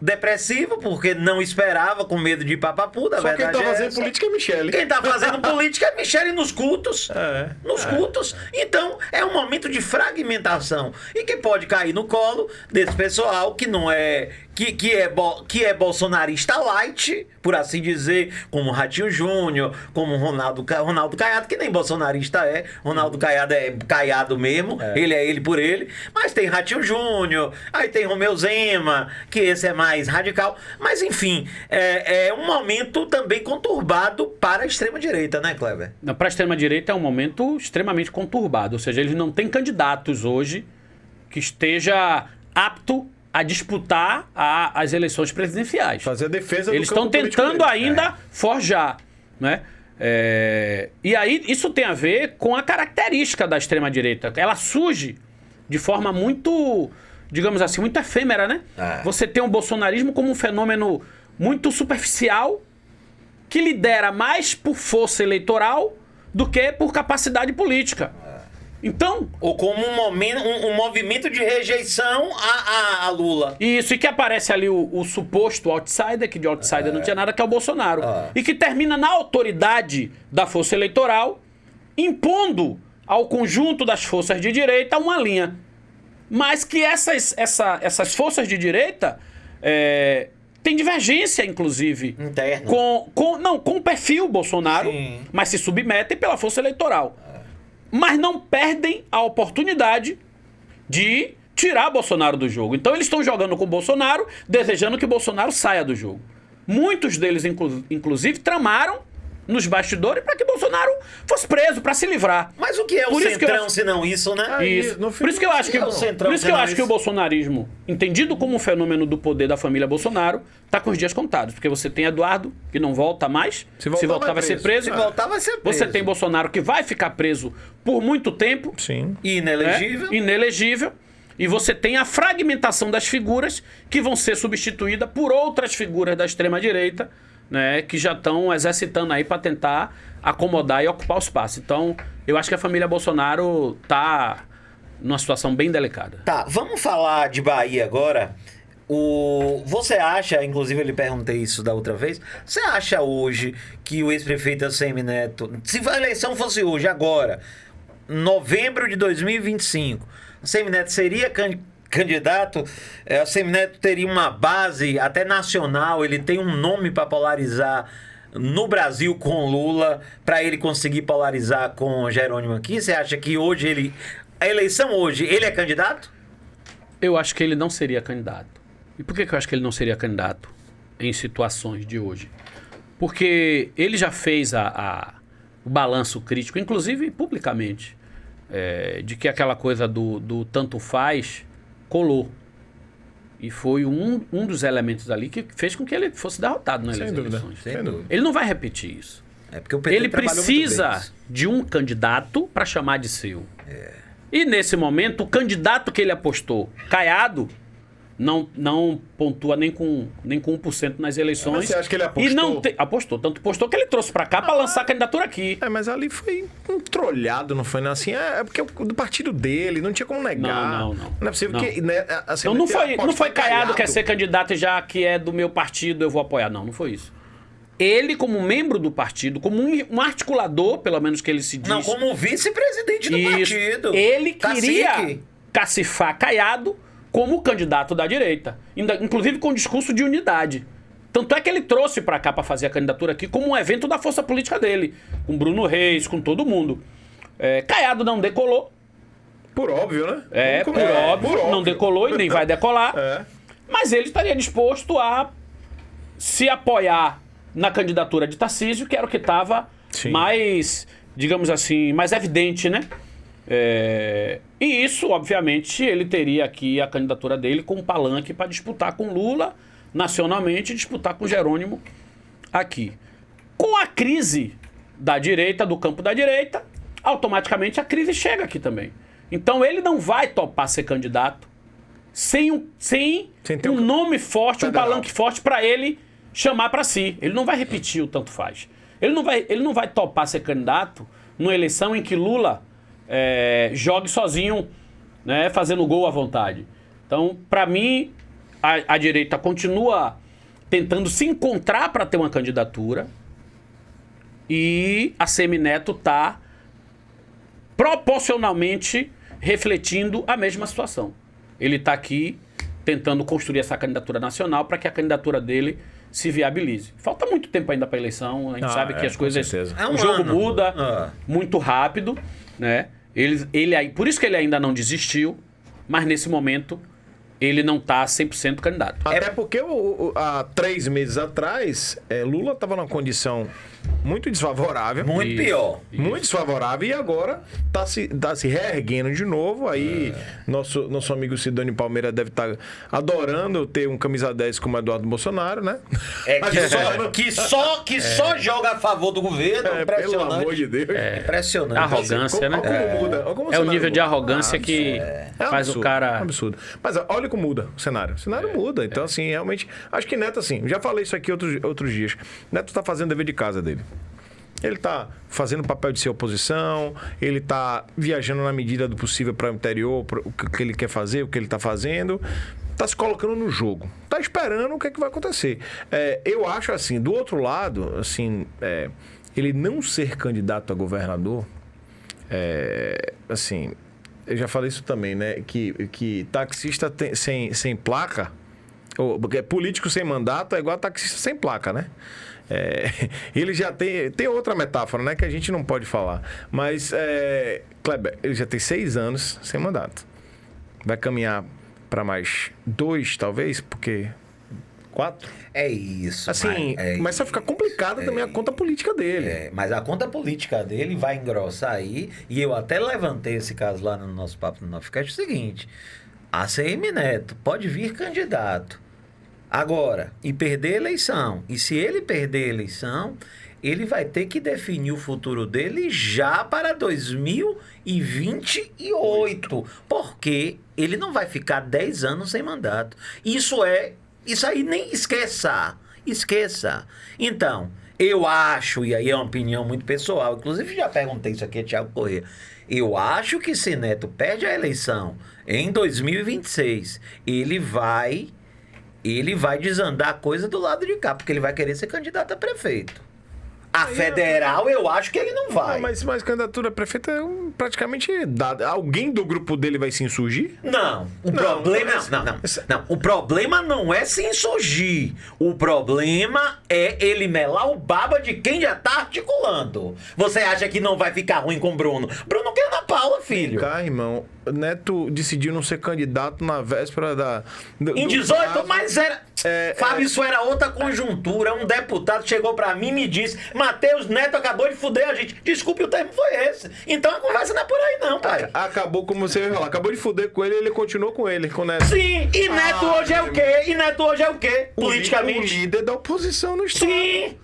depressivo, porque não esperava, com medo de ir pra papuda. Só quem tá fazendo política é Michele. Quem tá fazendo política é Michele nos cultos. Cultos. Então, é um momento de fragmentação. E que pode cair no colo desse pessoal que não é... Que é bolsonarista light, por assim dizer, como Ratinho Júnior, como Ronaldo Caiado, que nem bolsonarista é. Ronaldo Caiado é caiado mesmo, ele é ele por ele. Mas tem Ratinho Júnior, aí tem Romeu Zema, que esse é mais radical. Mas, enfim, é um momento também conturbado para a extrema-direita, né, Kleber? Para a extrema-direita é um momento extremamente conturbado. Ou seja, eles não têm candidatos hoje que esteja apto a disputar as eleições presidenciais. Fazer a defesa do Eles estão tentando ainda forjar, né? E aí isso tem a ver com a característica da extrema-direita. Ela surge de forma muito, digamos assim, muito efêmera, né? Você tem o bolsonarismo como um fenômeno muito superficial que lidera mais por força eleitoral do que por capacidade política. Então... Ou como um movimento de rejeição a Lula. Isso, e que aparece ali o suposto outsider, que de outsider não tinha nada, que é o Bolsonaro. E que termina na autoridade da força eleitoral, impondo ao conjunto das forças de direita uma linha. Mas que essas forças de direita têm divergência, inclusive, interna, com o perfil Bolsonaro, sim, mas se submetem pela força eleitoral. Mas não perdem a oportunidade de tirar Bolsonaro do jogo. Então eles estão jogando com Bolsonaro, desejando que Bolsonaro saia do jogo. Muitos deles, inclusive, tramaram nos bastidores para que Bolsonaro fosse preso, para se livrar. Mas o que é o Por isso que eu centrão, acho- se não isso, né? Isso. no Por isso que eu acho que, é o centrão, por isso que eu senão acho que o isso. bolsonarismo, entendido como um fenômeno do poder da família Bolsonaro, tá com os dias contados. Porque você tem Eduardo, que não volta mais. Se voltar, vai ser preso. Se voltar, vai ser preso. Você tem Bolsonaro, que vai ficar preso por muito tempo. Sim. Inelegível. Inelegível. E você tem a fragmentação das figuras que vão ser substituídas por outras figuras da extrema-direita, né, que já estão exercitando aí para tentar acomodar e ocupar o espaço. Então, eu acho que a família Bolsonaro tá numa situação bem delicada. Tá, vamos falar de Bahia agora. Você acha, inclusive eu lhe perguntei isso da outra vez, você acha hoje que o ex-prefeito Assemineto, se a eleição fosse hoje, agora, novembro de 2025, Assemineto seria candidato? Assemineto teria uma base até nacional, ele tem um nome para polarizar no Brasil com Lula, para ele conseguir polarizar com Jerônimo aqui? Você acha que hoje a eleição hoje, ele é candidato? Eu acho que ele não seria candidato. E por que eu acho que ele não seria candidato em situações de hoje? Porque ele já fez o balanço crítico, inclusive publicamente, de que aquela coisa do tanto faz colou. E foi um dos elementos ali que fez com que ele fosse derrotado nas Sem dúvida. eleições. Sem dúvida. Ele não vai repetir isso. É porque o PT Ele trabalhou muito precisa bem isso. de um candidato para chamar de seu. E nesse momento, o candidato que ele apostou, Caiado, não pontua nem com 1% nas eleições. Mas você acha que ele apostou? E não apostou. Tanto postou que ele trouxe para cá para lançar a candidatura aqui. Mas ali foi um trolhado, não foi assim? É porque do partido dele, não tinha como negar. Não. Não é possível Não. que... Né, Então não foi Caiado que quer ser candidato e já que é do meu partido, eu vou apoiar. Não foi isso. Ele, como membro do partido, como um articulador, pelo menos que ele se diz. Não, como vice-presidente do Isso. partido. Ele Cacique. queria cacifar Caiado como candidato da direita, inclusive com discurso de unidade. Tanto é que ele trouxe para cá para fazer a candidatura aqui como um evento da força política dele, com Bruno Reis, com todo mundo. Caiado não decolou. Por óbvio, né? Por óbvio, não decolou e nem vai decolar. Mas ele estaria disposto a se apoiar na candidatura de Tarcísio, que era o que estava mais, digamos assim, mais evidente, né? E isso, obviamente, ele teria aqui a candidatura dele com um palanque para disputar com Lula nacionalmente e disputar com Jerônimo aqui. Com a crise da direita, do campo da direita, automaticamente a crise chega aqui também. Então ele não vai topar ser candidato sem ter um nome forte, federal. um palanque forte para ele chamar para si. Ele não vai repetir o tanto faz. Ele não vai topar ser candidato numa eleição em que Lula jogue sozinho, né, fazendo gol à vontade. Então, para mim, a direita continua tentando se encontrar para ter uma candidatura e a Semineto está proporcionalmente refletindo a mesma situação. Ele está aqui tentando construir essa candidatura nacional para que a candidatura dele se viabilize. Falta muito tempo ainda para a eleição, a gente sabe que as com coisas... certeza. É um o jogo ano. muda muito rápido, né? Por isso que ele ainda não desistiu, mas nesse momento ele não está 100% candidato. Até porque há 3 meses atrás, Lula estava numa condição muito desfavorável. Muito Isso. pior. Muito desfavorável. E agora tá se reerguendo de novo. Aí nosso amigo Sidônio Palmeira deve estar adorando ter um camisa 10 como Eduardo Bolsonaro, né? Que só joga a favor do governo. Pelo Impressionante. amor de Deus. Impressionante. Arrogância, né? Como muda. Olha como É o cenário nível de muda. arrogância que faz absurdo, o cara... É um absurdo. Mas olha como muda o cenário. O cenário muda. Então, assim, realmente... Acho que Neto, assim... Já falei isso aqui outros dias. Neto tá fazendo o dever de casa dele. Ele tá fazendo o papel de ser oposição, ele tá viajando na medida do possível para o interior, o que ele quer fazer, o que ele tá fazendo. Tá se colocando no jogo. Tá esperando o que é que vai acontecer. Eu acho, assim, do outro lado, assim... ele não ser candidato a governador... assim... Eu já falei isso também, né? Que taxista sem placa, porque político sem mandato é igual a taxista sem placa, né? Ele já tem outra metáfora, né? Que a gente não pode falar. Mas, Kleber, ele já tem 6 anos sem mandato. Vai caminhar para mais 2, talvez, porque 4. É isso. Assim, começa a ficar complicada também a conta política dele. Mas a conta política dele vai engrossar aí, e eu até levantei esse caso lá no nosso papo no Nofcast, o seguinte: ACM Neto pode vir candidato agora e perder a eleição. E se ele perder a eleição, ele vai ter que definir o futuro dele já para 2028. Porque ele não vai ficar 10 anos sem mandato. Isso aí nem esqueça. Esqueça. Então, eu acho, e aí é uma opinião muito pessoal, inclusive já perguntei isso aqui a Thiago Corrêa, eu acho que se Neto perde a eleição em 2026, ele vai desandar a coisa do lado de cá, porque ele vai querer ser candidato a prefeito. A federal, eu acho que ele não vai. Mas candidatura a prefeito é praticamente dada. Alguém do grupo dele vai se insurgir? Não. O problema não é se insurgir. O problema é ele melar o baba de quem já tá articulando. Você acha que não vai ficar ruim com o Bruno? Bruno quer Ana Paula, filho. Cá, irmão. Neto decidiu não ser candidato na véspera da... Em 18, mas era... Fábio, isso era outra conjuntura. Um deputado chegou pra mim e me disse: Matheus, Neto acabou de fuder a gente. Desculpe, o termo foi esse. Então a conversa não é por aí não, pai. Acabou, como você vai falar, acabou de fuder com ele, ele continuou com ele, com o Neto. Sim, e Neto hoje é o quê? Politicamente. O líder da oposição no estado. Sim.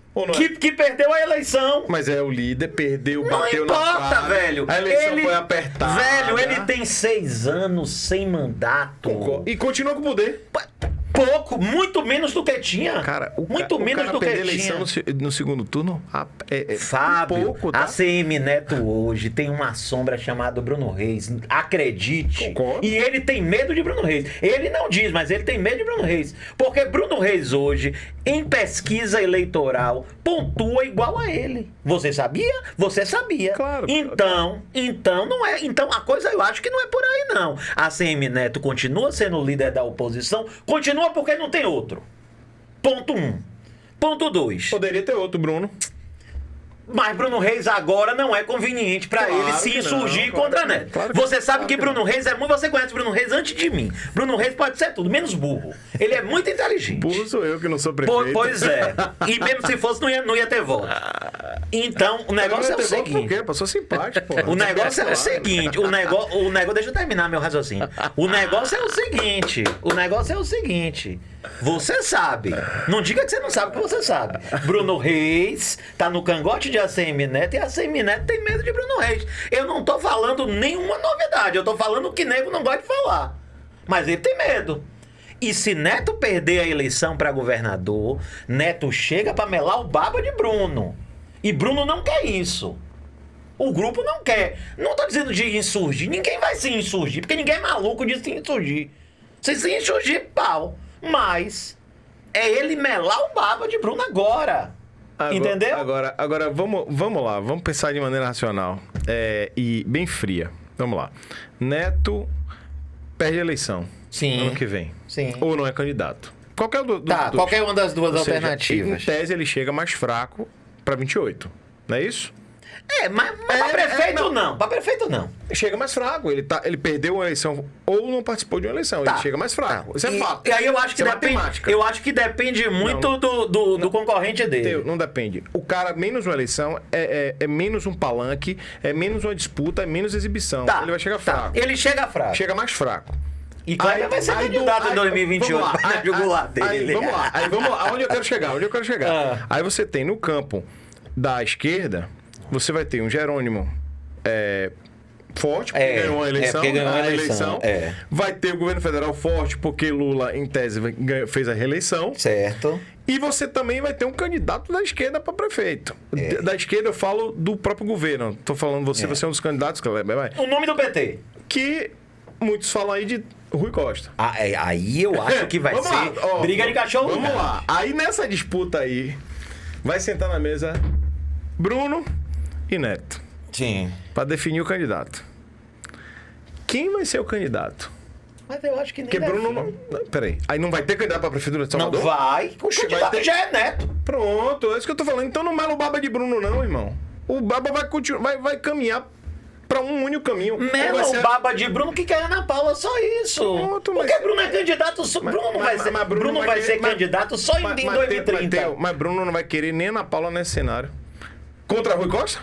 Que perdeu a eleição. Mas é o líder, perdeu, bateu na cara. Não importa, velho. A eleição foi apertada. Velho, ele tem 6 anos sem mandato. E continua com o poder. Pouco, muito menos do que tinha. Cara, muito menos do que tinha. Eleição no segundo turno, Fábio, pouco, tá? A CM Neto hoje tem uma sombra chamada Bruno Reis. Acredite. Concordo. E ele tem medo de Bruno Reis. Ele não diz, mas ele tem medo de Bruno Reis. Porque Bruno Reis hoje, em pesquisa eleitoral, pontua igual a ele. Você sabia? Você sabia. Claro. Então não é. Então a coisa eu acho que não é por aí, não. A CM Neto continua sendo o líder da oposição, continua porque não tem outro. Ponto 1. Ponto 2. Poderia ter outro, Bruno. Mas Bruno Reis agora não é conveniente pra ele se insurgir contra Neto. Você sabe que Bruno Reis é muito... Você conhece Bruno Reis antes de mim. Bruno Reis pode ser tudo, menos burro. Ele é muito inteligente. Burro sou eu que não sou prefeito. Pois é. E mesmo se fosse, não ia ter voto. Então, o negócio é o seguinte... Por quê? Passou simpático, pô. O negócio é o seguinte... O negócio... Deixa eu terminar meu raciocínio. O negócio é o seguinte... Você sabe. Não diga que você não sabe, que você sabe. Bruno Reis tá no cangote de ACM Neto e a ACM Neto tem medo de Bruno Reis. Eu não tô falando nenhuma novidade. Eu tô falando o que nego não gosta de falar. Mas ele tem medo. E se Neto perder a eleição para governador, Neto chega pra melar o baba de Bruno. E Bruno não quer isso. O grupo não quer. Não tô dizendo de insurgir. Ninguém vai se insurgir, porque ninguém é maluco de se insurgir. Se insurgir, pau. Mas é ele melar o baba de Bruno agora. Entendeu? Agora vamos lá. Vamos pensar de maneira racional. E bem fria. Vamos lá. Neto perde a eleição. Sim. Ano que vem. Sim. Ou não é candidato. Qualquer uma das duas alternativas. Em tese, ele chega mais fraco para 28. Não é isso? Mas pra prefeito não. Pra prefeito não. Chega mais fraco. Ele perdeu uma eleição ou não participou de uma eleição. Ele chega mais fraco. Isso é fato. E aí eu acho que depende. Eu acho que depende muito do concorrente dele. Não depende. O cara, menos uma eleição, é menos um palanque, é menos uma disputa, é menos exibição. Ele vai chegar fraco. Ele chega fraco. Chega mais fraco. E Kleber vai ser candidato em 2028 na jugular dele. Vamos lá. Onde eu quero chegar? Aí você tem no campo da esquerda, você vai ter um Jerônimo forte, porque ganhou uma eleição. Vai ter o governo federal forte, porque Lula, em tese, fez a reeleição. Certo. E você também vai ter um candidato da esquerda para prefeito. Da esquerda eu falo do próprio governo. Tô falando você é um dos candidatos, Kleber. O nome do PT? Que muitos falam aí de Rui Costa. Aí eu acho que vai ser briga de cachorro. Vamos lá. Aí nessa disputa aí, vai sentar na mesa Bruno e Neto. Sim. Para definir o candidato. Quem vai ser o candidato? Mas eu acho que nem porque Bruno não... Peraí. Aí não vai ter candidato para a prefeitura de Salvador? Não vai. O candidato já é Neto. Pronto, é isso que eu tô falando. Então não mela o baba de Bruno não, irmão. O baba vai continuar, vai caminhar para um único caminho. Mela o baba de Bruno que quer Ana Paula, só isso. Pronto, Porque Bruno é candidato, Bruno não vai ser candidato só em 2030. Mas Bruno não vai querer nem Ana Paula nesse cenário. Contra Rui Costa?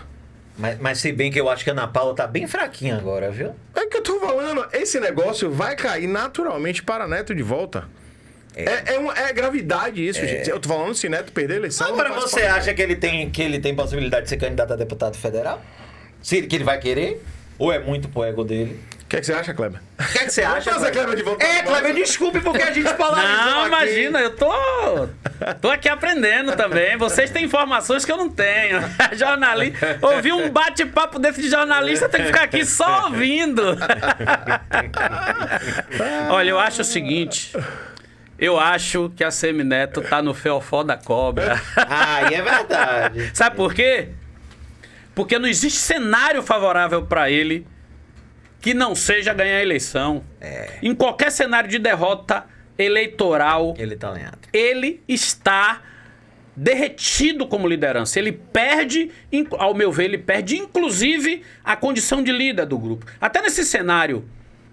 Mas se bem que eu acho que a Ana Paula tá bem fraquinha agora, viu? É que eu tô falando, esse negócio vai cair naturalmente para Neto de volta. É gravidade isso, gente. Eu tô falando se Neto perder a eleição... Agora você acha que ele tem possibilidade de ser candidato a deputado federal? Que ele vai querer? Ou é muito pro ego dele? O que é que você acha, Kleber? O que é que você acha? Kleber de volta. Kleber, desculpe porque a gente polariza. Não, aqui. imagina, eu tô aqui aprendendo também. Vocês têm informações que eu não tenho. Jornalista, ouvir um bate-papo desse de jornalista, tem que ficar aqui só ouvindo. Olha, eu acho o seguinte. Eu acho que a Semineto tá no feofó da cobra. Ah, e é verdade. Sabe por quê? Porque não existe cenário favorável para ele que não seja ganhar a eleição. Em qualquer cenário de derrota eleitoral, Ele tá alinhado. ele está derretido como liderança. Ele perde, ao meu ver, ele perde inclusive a condição de líder do grupo. Até nesse cenário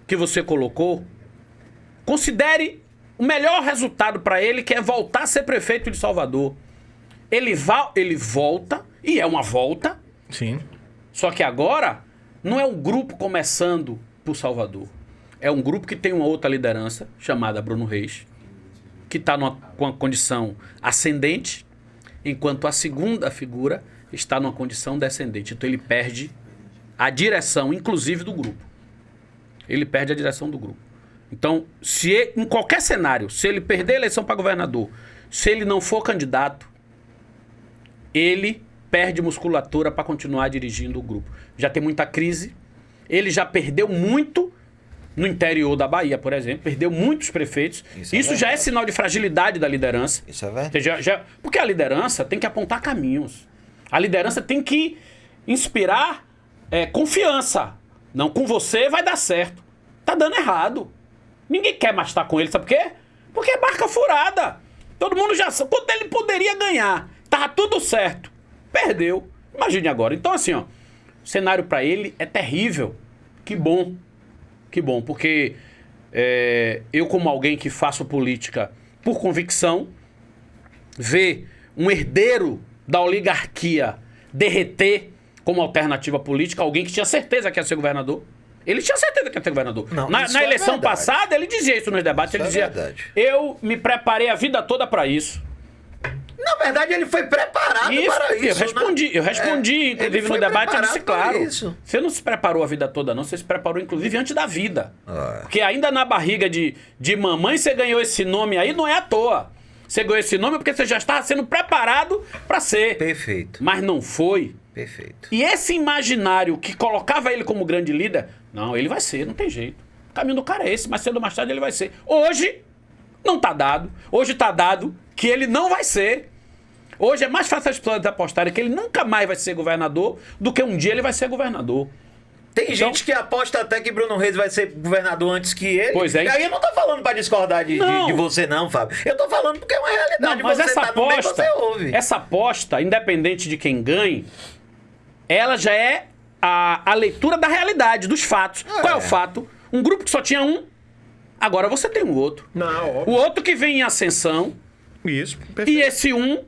que você colocou, considere o melhor resultado para ele, que é voltar a ser prefeito de Salvador. Ele volta, e é uma volta, Sim. só que agora não é um grupo começando por Salvador. É um grupo que tem uma outra liderança, chamada Bruno Reis, que está com uma condição ascendente, enquanto a segunda figura está numa condição descendente. Então ele perde a direção, inclusive, do grupo. Ele perde a direção do grupo. Então, em qualquer cenário, se ele perder a eleição para governador, se ele não for candidato, ele perde musculatura para continuar dirigindo o grupo. Já tem muita crise, ele já perdeu muito no interior da Bahia, por exemplo, perdeu muitos prefeitos. Isso já é sinal de fragilidade da liderança. Isso é verdade. Porque a liderança tem que apontar caminhos. A liderança tem que inspirar confiança. Não, com você vai dar certo. Tá dando errado. Ninguém quer mais estar com ele, sabe por quê? Porque é marca furada. Todo mundo já sabe. Quanto ele poderia ganhar? Tava tudo certo. Perdeu. Imagine agora. Então, assim, ó, o cenário para ele é terrível. Que bom. Que bom, porque eu, como alguém que faço política por convicção, ver um herdeiro da oligarquia derreter como alternativa política alguém que tinha certeza que ia ser governador. Ele tinha certeza que ia ser governador. Não, na eleição passada, ele dizia isso nos debates. Ele dizia, eu me preparei a vida toda para isso. Na verdade, ele foi preparado para isso. Eu respondi, inclusive no debate, eu disse, claro. Você não se preparou a vida toda, não. Você se preparou, inclusive, antes da vida. Porque ainda na barriga de mamãe, você ganhou esse nome aí, não é à toa. Você ganhou esse nome porque você já estava sendo preparado para ser. Perfeito. Mas não foi. Perfeito. E esse imaginário que colocava ele como grande líder, não, ele vai ser, não tem jeito. O caminho do cara é esse, mas cedo ou mais tarde ele vai ser. Hoje, não tá dado. Hoje tá dado que ele não vai ser. Hoje é mais fácil as pessoas apostarem que ele nunca mais vai ser governador do que um dia ele vai ser governador. Tem gente que aposta até que Bruno Reis vai ser governador antes que ele. Pois é. E aí eu não tô falando pra discordar de você, não, Fábio. Eu tô falando porque é uma realidade. Não, mas você essa tá no meio, aposta, você ouve. essa aposta, independente de quem ganhe, ela já é a leitura da realidade, dos fatos. Qual é o fato? Um grupo que só tinha um, agora você tem um outro. Não, O outro que vem em ascensão. Isso, perfeito. E esse um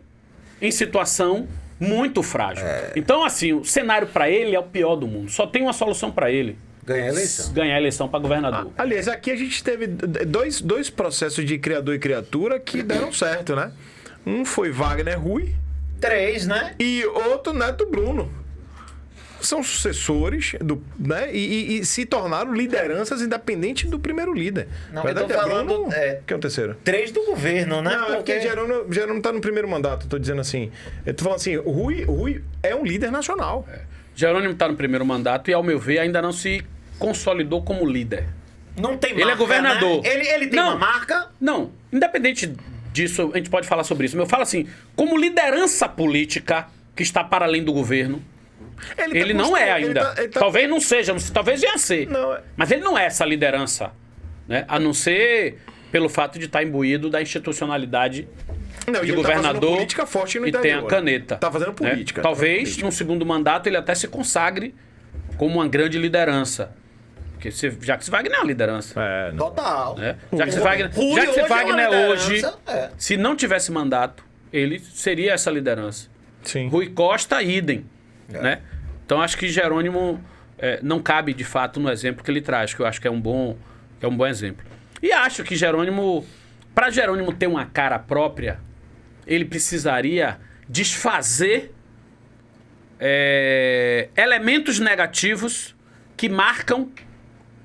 em situação muito frágil. Então, assim, o cenário pra ele é o pior do mundo. Só tem uma solução pra ele. Ganhar a eleição. Ganhar a eleição pra governador. Aliás, aqui a gente teve dois processos de criador e criatura que deram certo, né? Um foi Wagner Rui 3, né? e outro Neto Bruno. São sucessores né? E se tornaram lideranças independentes do primeiro líder. Não, Na eu tô verdade, falando, Bruno, que é o terceiro? 3 do governo, né? Não, porque Jerônimo tá no primeiro mandato, eu tô dizendo assim. Eu tô falando assim, o Rui é um líder nacional. Jerônimo tá no primeiro mandato e, ao meu ver, ainda não se consolidou como líder. Não tem marca, Ele é governador. Né? Ele tem uma marca? Não, independente disso, a gente pode falar sobre isso. Mas eu falo assim, como liderança política que está para além do governo, ele não é ainda. Talvez não seja, talvez venha a ser. Não, Mas ele não é essa liderança, né? A não ser pelo fato de estar imbuído da institucionalidade de governador, tá fazendo política forte no e interior. tem a caneta. Tá fazendo política. Né? Talvez, num segundo mandato, ele até se consagre como uma grande liderança. Porque Jacques Wagner é uma liderança. Total. Né? Jacques Wagner hoje, se não tivesse mandato, ele seria essa liderança. Sim. Rui Costa, idem. Né? Então acho que Jerônimo não cabe de fato no exemplo que ele traz, que eu acho que é um bom exemplo. E acho que para Jerônimo ter uma cara própria, ele precisaria desfazer elementos negativos que marcam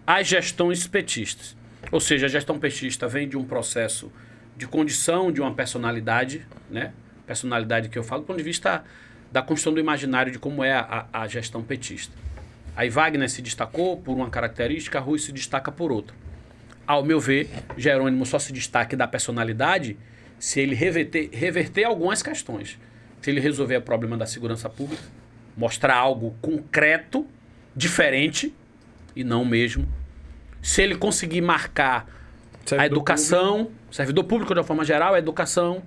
as gestões petistas. Ou seja, a gestão petista vem de um processo de condição de uma personalidade, né? Personalidade que eu falo do ponto de vista da construção do imaginário de como é a gestão petista. Aí Wagner se destacou por uma característica, Rui se destaca por outra. Ao meu ver, Jerônimo só se destaca da personalidade se ele reverter algumas questões. Se ele resolver o problema da segurança pública, mostrar algo concreto, diferente, e não o mesmo. Se ele conseguir marcar a educação, servidor público de uma forma geral, a educação,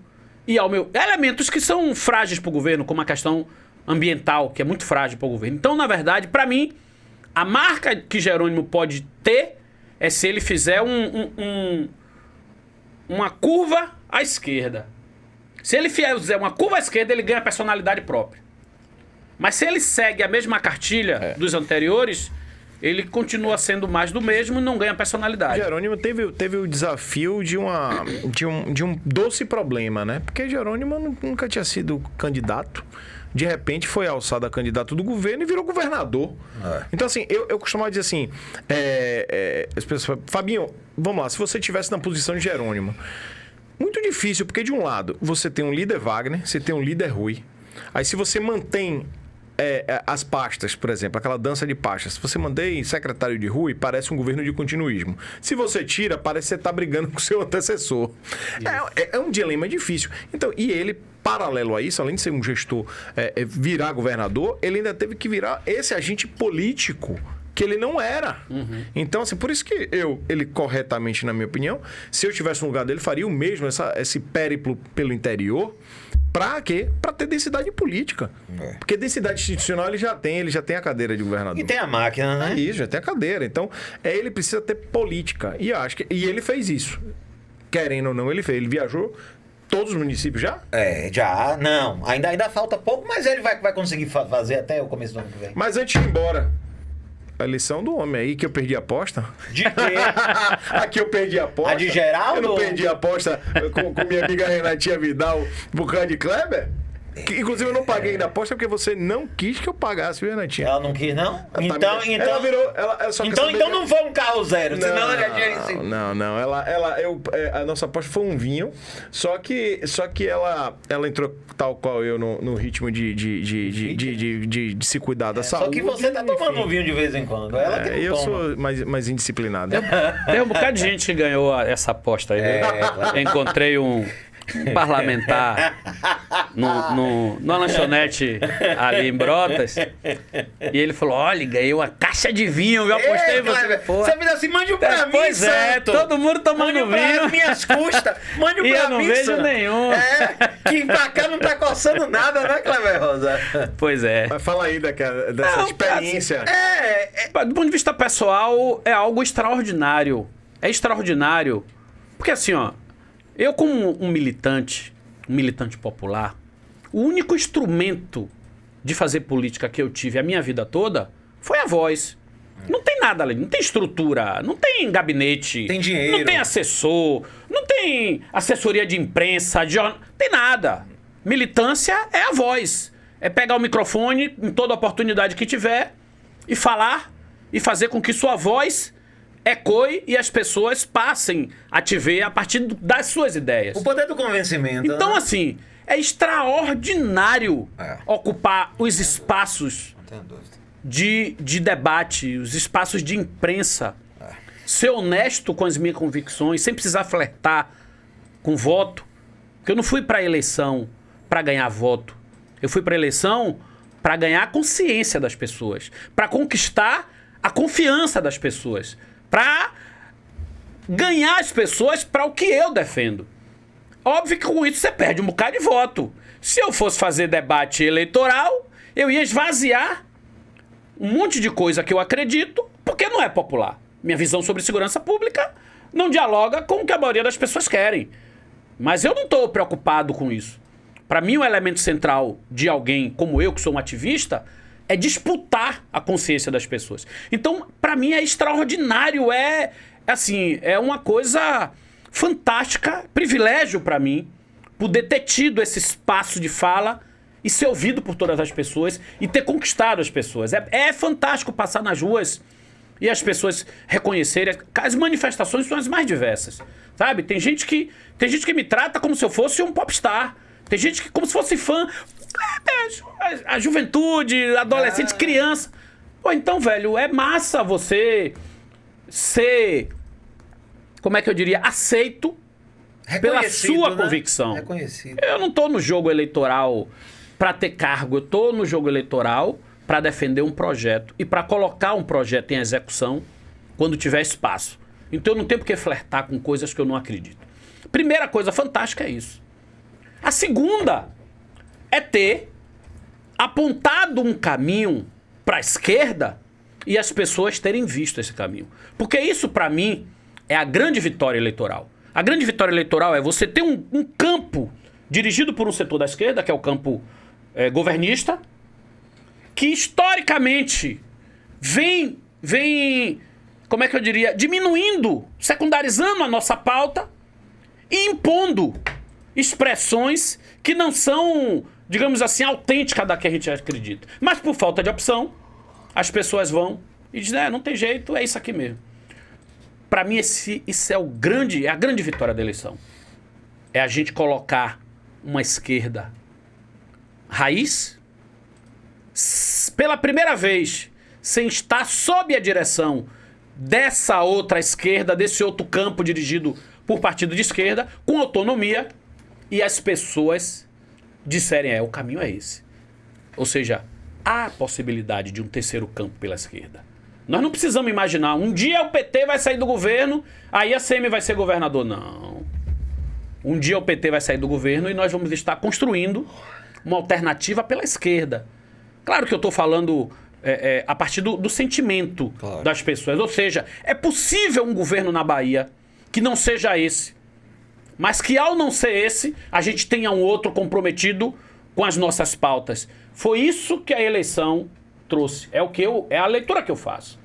e elementos que são frágeis para o governo, como a questão ambiental, que é muito frágil para o governo. Então, na verdade, para mim, a marca que Jerônimo pode ter é se ele fizer uma curva à esquerda. Se ele fizer uma curva à esquerda, ele ganha personalidade própria. Mas se ele segue a mesma cartilha dos anteriores, ele continua sendo mais do mesmo e não ganha personalidade. Jerônimo teve o desafio de um doce problema, né? Porque Jerônimo nunca tinha sido candidato. De repente foi alçado a candidato do governo e virou governador. Então, assim, eu costumava dizer assim... as pessoas, Fabinho, vamos lá, se você estivesse na posição de Jerônimo... Muito difícil, porque de um lado, você tem um líder Wagner, você tem um líder Rui. Aí se você mantém... as pastas, por exemplo, aquela dança de pastas. Se você mantém secretário de Rui, parece um governo de continuismo. Se você tira, parece que você está brigando com o seu antecessor. É um dilema difícil. Então, e ele, paralelo a isso, além de ser um gestor, virar governador, ele ainda teve que virar esse agente político que ele não era. Então, assim, por isso que ele corretamente, na minha opinião, se eu tivesse no lugar dele, faria o mesmo, esse périplo pelo interior. Pra quê? Pra ter densidade política. Porque densidade institucional ele já tem a cadeira de governador. E tem a máquina, né? Isso, já tem a cadeira. Então, ele precisa ter política. E eu acho que ele fez isso. Querendo ou não, ele fez. Ele viajou todos os municípios já? Já. Não, ainda falta pouco, mas ele vai conseguir fazer até o começo do ano que vem. Mas antes de ir embora, a lição do homem aí, que eu perdi a aposta. De quê? Aqui eu perdi a aposta. A de Geraldo? Eu não perdi a aposta com minha amiga Renatinha Vidal por causa de Kleber? Que, inclusive, eu não paguei ainda a aposta porque você não quis que eu pagasse, viu, Renatinha? Ela não quis, não? Ela virou... Ela só então não foi um carro zero, senão ela já tinha sido. Não. A nossa aposta foi um vinho, só que ela entrou tal qual eu no ritmo de se cuidar da saúde. Só que você tá tomando um vinho de vez em quando. Ela que não eu toma. sou mais indisciplinado. Tem um bocado de gente que ganhou essa aposta aí. Eu encontrei um parlamentar numa lanchonete ali em Brotas, e ele falou: olha, ganhei uma caixa de vinho, eu apostei em você. Você fez assim, mande pra mim, pois santo. Todo mundo tomando vinho. Mande pra minhas custas. Mande E pra eu não mim, vejo santo. nenhum. Que pra cá não tá coçando nada, né, Cleber Rosa? Pois é. Mas fala aí dessa experiência. Do ponto de vista pessoal, é algo extraordinário. É extraordinário. Porque assim, ó, eu como um militante popular, o único instrumento de fazer política que eu tive a minha vida toda foi a voz. Não tem nada ali, não tem estrutura, não tem gabinete. Tem dinheiro. Não tem assessor, não tem assessoria de imprensa, não tem nada. Militância é a voz. É pegar o microfone em toda oportunidade que tiver e falar e fazer com que sua voz ecoe e as pessoas passem a te ver a partir das suas ideias. O poder do convencimento. Então, né? assim, é extraordinário ocupar os espaços de debate, os espaços de imprensa. Ser honesto com as minhas convicções, sem precisar flertar com voto. Porque eu não fui para a eleição para ganhar voto. Eu fui para a eleição para ganhar a consciência das pessoas, para conquistar a confiança das pessoas, para ganhar as pessoas para o que eu defendo. Óbvio que com isso você perde um bocado de voto. Se eu fosse fazer debate eleitoral, eu ia esvaziar um monte de coisa que eu acredito, porque não é popular. Minha visão sobre segurança pública não dialoga com o que a maioria das pessoas querem. Mas eu não estou preocupado com isso. Para mim, o elemento central de alguém como eu, que sou um ativista, é disputar a consciência das pessoas. Então, para mim, é extraordinário, é uma coisa fantástica, privilégio para mim, poder ter tido esse espaço de fala e ser ouvido por todas as pessoas e ter conquistado as pessoas. É fantástico passar nas ruas e as pessoas reconhecerem. As manifestações são as mais diversas, sabe? Tem gente que me trata como se eu fosse um popstar. Tem gente que como se fosse fã. A juventude, adolescente, criança. Pô, então, velho, é massa você ser, como é que eu diria, aceito pela sua convicção. Reconhecido. Eu não tô no jogo eleitoral para ter cargo, eu tô no jogo eleitoral para defender um projeto e para colocar um projeto em execução quando tiver espaço. Então eu não tenho por que flertar com coisas que eu não acredito. Primeira coisa fantástica é isso. A segunda é ter apontado um caminho para a esquerda e as pessoas terem visto esse caminho. Porque isso, para mim, é a grande vitória eleitoral. A grande vitória eleitoral é você ter um campo dirigido por um setor da esquerda, que é o campo governista, que historicamente vem, como é que eu diria, diminuindo, secundarizando a nossa pauta e impondo expressões que não são, digamos assim, autênticas da que a gente acredita. Mas por falta de opção, as pessoas vão e dizem, não tem jeito, é isso aqui mesmo. Para mim, isso é a grande vitória da eleição. É a gente colocar uma esquerda raiz, pela primeira vez, sem estar sob a direção dessa outra esquerda, desse outro campo dirigido por partido de esquerda, com autonomia, e as pessoas disserem, o caminho é esse. Ou seja, há a possibilidade de um terceiro campo pela esquerda. Nós não precisamos imaginar, um dia o PT vai sair do governo, aí a CM vai ser governador. Não. Um dia o PT vai sair do governo e nós vamos estar construindo uma alternativa pela esquerda. Claro que eu estou falando a partir do sentimento das pessoas. Ou seja, é possível um governo na Bahia que não seja esse, mas que ao não ser esse, a gente tenha um outro comprometido com as nossas pautas. Foi isso que a eleição trouxe. É a leitura que eu faço.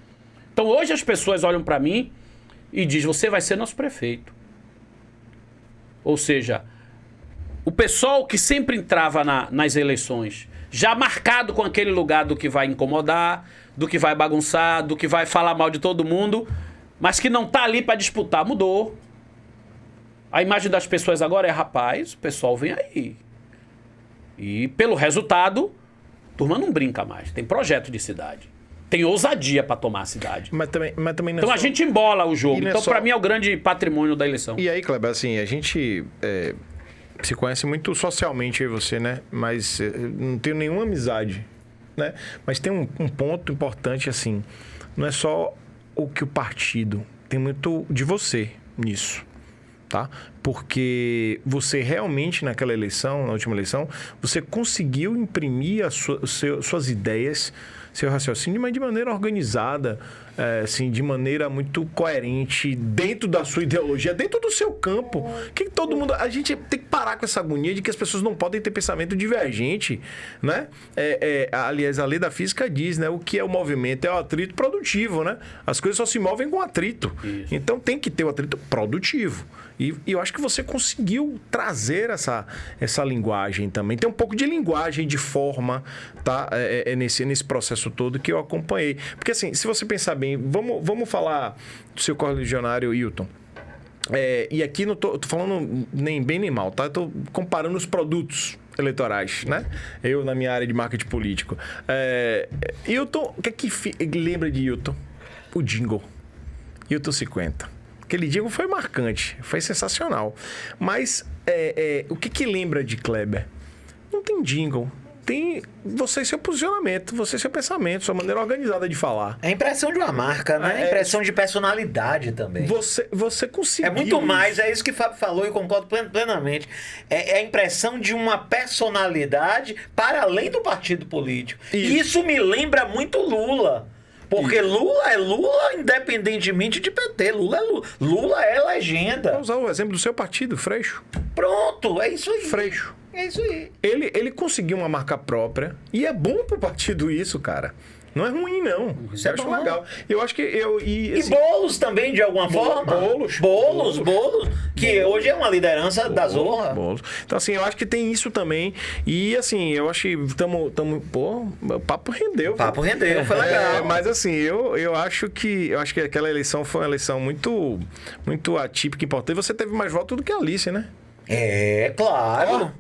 Então hoje as pessoas olham para mim e dizem, você vai ser nosso prefeito. Ou seja, o pessoal que sempre entrava nas eleições, já marcado com aquele lugar do que vai incomodar, do que vai bagunçar, do que vai falar mal de todo mundo, mas que não tá ali para disputar, mudou. A imagem das pessoas agora é, rapaz, o pessoal vem aí. E pelo resultado, a turma não brinca mais. Tem projeto de cidade. Tem ousadia para tomar a cidade. Mas também não é então só... a gente embola o jogo. É então, só... para mim, é o grande patrimônio da eleição. E aí, Kleber, assim, a gente se conhece muito socialmente, aí você, né? Mas não tenho nenhuma amizade, né? Mas tem um ponto importante, assim, não é só o que o partido, tem muito de você nisso, tá? Porque você realmente, naquela eleição, na última eleição, você conseguiu imprimir suas ideias, seu raciocínio, mas de maneira organizada, assim, de maneira muito coerente, dentro da sua ideologia, dentro do seu campo. Que todo mundo... A gente tem que parar com essa agonia de que as pessoas não podem ter pensamento divergente, né? Aliás, a lei da física diz, né? O que é o movimento? É o atrito produtivo, né? As coisas só se movem com atrito. Isso. Então, tem que ter o atrito produtivo. E eu acho que você conseguiu trazer essa linguagem também. Tem um pouco de linguagem, de forma, tá? Nesse processo todo que eu acompanhei. Porque, assim, se você pensar bem, vamos falar do seu correligionário Hilton. E aqui não tô falando nem bem nem mal, tá? Eu tô comparando os produtos eleitorais, né? Eu, na minha área de marketing político. Hilton, o que é que lembra de Hilton? O jingle. Hilton 50. Aquele jingle foi marcante, foi sensacional. Mas o que lembra de Kleber? Não tem jingle, não tem você seu posicionamento, você seu pensamento, sua maneira organizada de falar. É a impressão de uma marca, né? É a impressão de personalidade também. Você conseguiu. É muito mais, é isso que o Fábio falou e eu concordo plenamente. É a impressão de uma personalidade para além do partido político. E isso me lembra muito Lula. Porque Lula é Lula independentemente de PT. Lula é Lula. Lula é legenda. Vou usar o exemplo do seu partido, Freixo. Pronto, é isso aí. Freixo. É isso aí. Ele conseguiu uma marca própria e é bom pro partido isso, cara. Não é ruim, não. Isso é acho bom. legal. Eu acho que E assim, Boulos também, de alguma forma. Boulos, que hoje é uma liderança da Zorra. Boulos. Então, assim, eu acho que tem isso também. E, assim, eu acho que pô, o papo rendeu. O papo rendeu, foi legal. Mas, assim, eu acho que aquela eleição foi uma eleição muito, muito atípica e importante. Você teve mais votos do que a Alice, né? É, claro.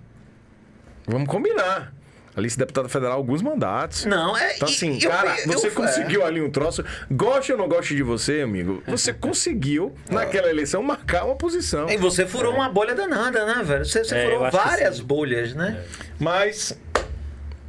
Vamos combinar. Alice, deputada federal, alguns mandatos. Não, é... Então, assim, cara, você conseguiu ali um troço. Goste ou não goste de você, amigo, você conseguiu, naquela eleição, marcar uma posição. E você furou uma bolha danada, né, velho? Você furou várias bolhas, né? Mas...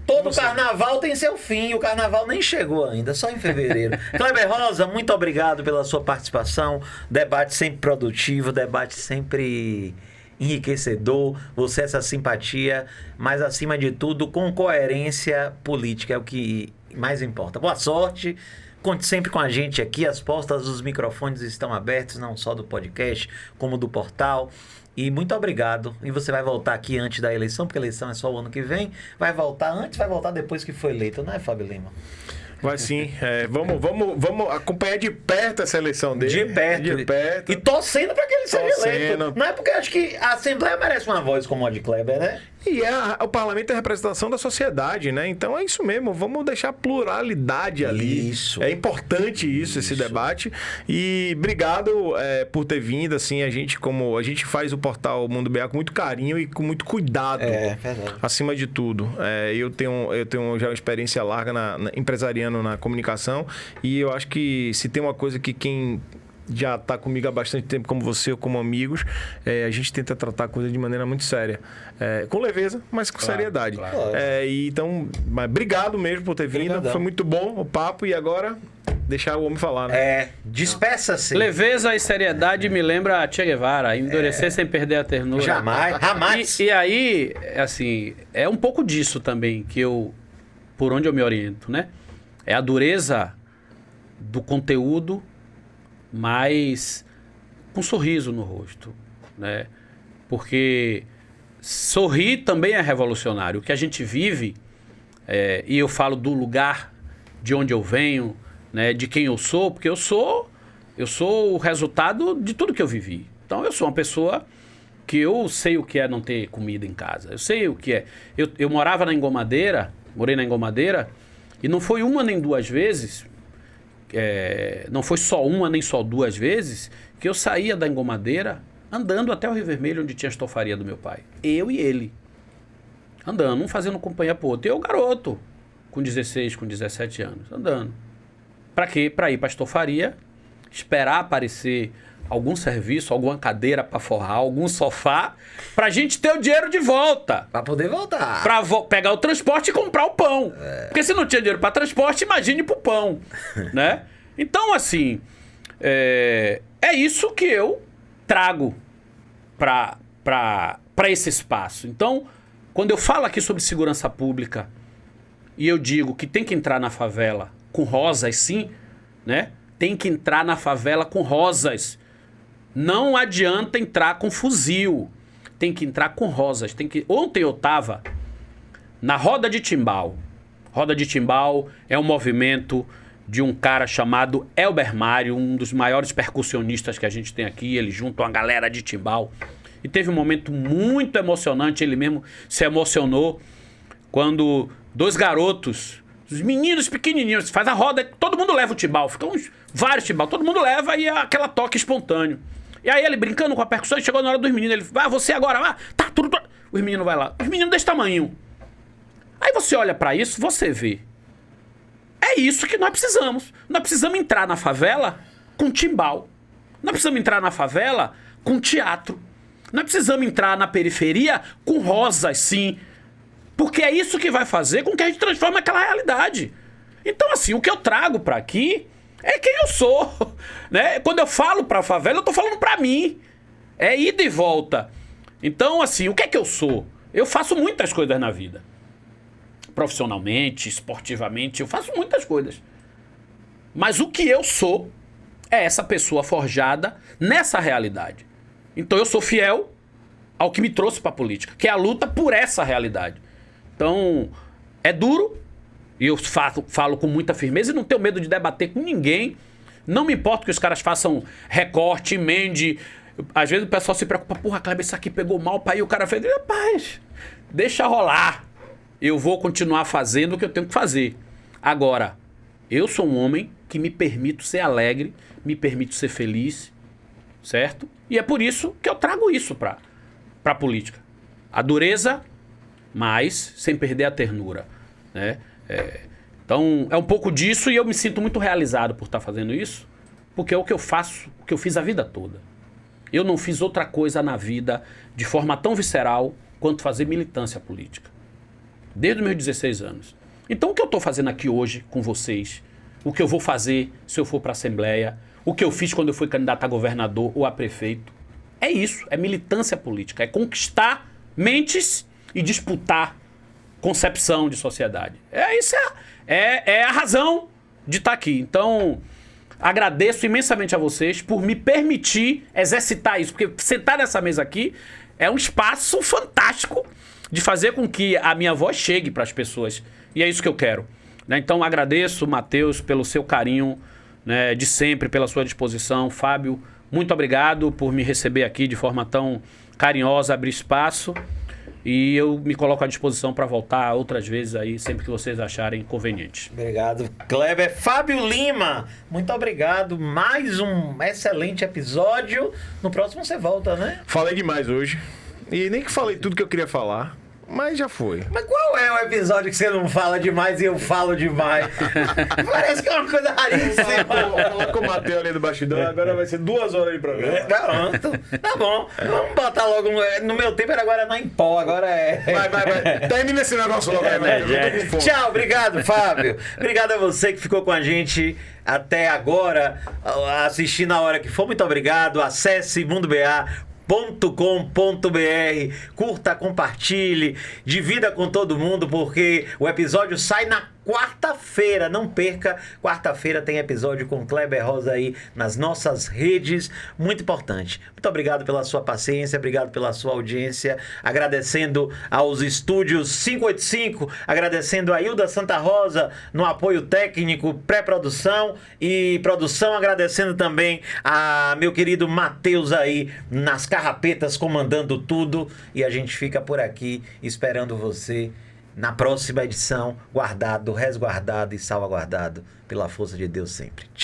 Todo carnaval tem seu fim. O carnaval nem chegou ainda, só em fevereiro. Kleber Rosa, muito obrigado pela sua participação. Debate sempre produtivo, debate sempre... enriquecedor, você essa simpatia, mas acima de tudo com coerência política, é o que mais importa. Boa sorte, conte sempre com a gente aqui, as portas dos microfones estão abertas, não só do podcast, como do portal. E muito obrigado. E você vai voltar aqui antes da eleição, porque a eleição é só o ano que vem. Vai voltar antes, vai voltar depois que for eleito, não é, Fábio Lima? Vai sim. Vamos acompanhar de perto essa eleição dele. De perto. E torcendo para que ele seja eleito. Não é porque acho que a Assembleia merece uma voz como a de Kleber, né? E o parlamento é a representação da sociedade, né? Então é isso mesmo. Vamos deixar a pluralidade ali. Isso. É importante esse debate. E obrigado por ter vindo. Assim, a gente faz o portal Mundo BA com muito carinho e com muito cuidado. É, verdade. Acima de tudo. Eu tenho já uma experiência larga empresariando na comunicação. E eu acho que se tem uma coisa que quem já está comigo há bastante tempo, como você ou como amigos, a gente tenta tratar a coisa de maneira muito séria. Com leveza, mas com seriedade. Claro. Então, obrigado mesmo por ter vindo. Obrigadão. Foi muito bom o papo. E agora, deixar o homem falar, né? Despeça-se. Leveza e seriedade me lembra Che Guevara, endurecer sem perder a ternura. Jamais. E aí, assim, é um pouco disso também por onde eu me oriento, né? É a dureza do conteúdo, mas com um sorriso no rosto, né? Porque sorrir também é revolucionário. O que a gente vive, e eu falo do lugar de onde eu venho, né? De quem eu sou, porque eu sou o resultado de tudo que eu vivi. Então eu sou uma pessoa que eu sei o que é não ter comida em casa. Eu sei o que é. Eu morava na Engomadeira, morei na Engomadeira, e não foi uma nem duas vezes, não foi só uma nem só duas vezes, que eu saía da Engomadeira andando até o Rio Vermelho, onde tinha a estofaria do meu pai. Eu e ele. Andando, um fazendo companhia pro outro. Eu, garoto, com 16, com 17 anos, andando. Pra quê? Pra ir pra estofaria, esperar aparecer algum serviço, alguma cadeira pra forrar, algum sofá, pra gente ter o dinheiro de volta. Pra poder voltar. Pra pegar o transporte e comprar o pão. Porque se não tinha dinheiro pra transporte, imagine pro pão, né? Então, assim, é isso que eu trago pra esse espaço. Então, quando eu falo aqui sobre segurança pública e eu digo que tem que entrar na favela com rosas, sim, né? Tem que entrar na favela com rosas. Não adianta entrar com fuzil. Tem que entrar com rosas. Ontem eu estava na Roda de Timbal. Roda de Timbal é um movimento de um cara chamado Elber Mário, um dos maiores percussionistas que a gente tem aqui. Ele junto a uma galera de Timbal. E teve um momento muito emocionante. Ele mesmo se emocionou quando dois garotos, os meninos pequenininhos, faz a roda, todo mundo leva o timbal. Ficam vários timbal, todo mundo leva e é aquela toque espontâneo. E aí ele brincando com a percussão, chegou na hora dos meninos, ele vai, você agora, vai, tá, tudo. Os meninos vai lá, os meninos desse tamanho. Aí você olha pra isso, você vê. É isso que nós precisamos. Nós precisamos entrar na favela com timbal. Nós precisamos entrar na favela com teatro. Nós precisamos entrar na periferia com rosas, sim. Porque é isso que vai fazer com que a gente transforme aquela realidade. Então, assim, o que eu trago pra aqui é quem eu sou, né? Quando eu falo pra favela, eu tô falando pra mim. É ida e volta. Então, assim, o que é que eu sou? Eu faço muitas coisas na vida. Profissionalmente, esportivamente, eu faço muitas coisas. Mas o que eu sou é essa pessoa forjada nessa realidade. Então eu sou fiel ao que me trouxe pra política, que é a luta por essa realidade. Então, é duro, e eu falo com muita firmeza e não tenho medo de debater com ninguém. Não me importa que os caras façam recorte, emende. Às vezes o pessoal se preocupa, porra, Kleber, isso aqui pegou mal, pai. E o cara fez, rapaz, deixa rolar. Eu vou continuar fazendo o que eu tenho que fazer. Agora, eu sou um homem que me permito ser alegre, me permito ser feliz, certo? E é por isso que eu trago isso pra política. A dureza, mas sem perder a ternura, né? Então, é um pouco disso e eu me sinto muito realizado por estar fazendo isso, porque é o que eu faço, o que eu fiz a vida toda. Eu não fiz outra coisa na vida de forma tão visceral quanto fazer militância política. Desde os meus 16 anos. Então, o que eu estou fazendo aqui hoje com vocês, o que eu vou fazer se eu for para a Assembleia, o que eu fiz quando eu fui candidato a governador ou a prefeito, é isso, é militância política, é conquistar mentes e disputar concepção de sociedade. Isso é a razão de estar aqui. Então, agradeço imensamente a vocês por me permitir exercitar isso, porque sentar nessa mesa aqui é um espaço fantástico de fazer com que a minha voz chegue para as pessoas. E é isso que eu quero. Né? Então, agradeço, Matheus, pelo seu carinho, né, de sempre, pela sua disposição. Fábio, muito obrigado por me receber aqui de forma tão carinhosa, abrir espaço. E eu me coloco à disposição para voltar outras vezes aí, sempre que vocês acharem conveniente. Obrigado, Kleber. Fábio Lima, muito obrigado. Mais um excelente episódio. No próximo você volta, né? Falei demais hoje. E nem que falei tudo que eu queria falar, mas já foi. Mas qual é o episódio que você não fala demais e eu falo demais? Parece que é uma coisa raríssima. Falar com o Matheus ali do bastidor, agora vai ser 2 horas aí pra mim. Pronto, tá bom. Vamos botar logo. No meu tempo era agora na Impó, agora é. Vai. Termina esse negócio logo. Tchau, obrigado, Fábio. Obrigado a você que ficou com a gente até agora, assistindo a hora que for. Muito obrigado. Acesse mundoba.com.br, curta, compartilhe, divida com todo mundo, porque o episódio sai na quarta-feira, não perca, quarta-feira tem episódio com Kleber Rosa aí nas nossas redes, muito importante. Muito obrigado pela sua paciência, obrigado pela sua audiência, agradecendo aos estúdios 585, agradecendo a Hilda Santa Rosa no apoio técnico, pré-produção e produção, agradecendo também a meu querido Matheus aí nas carrapetas comandando tudo, e a gente fica por aqui esperando você na próxima edição, guardado, resguardado e salvaguardado pela força de Deus sempre. Tchau.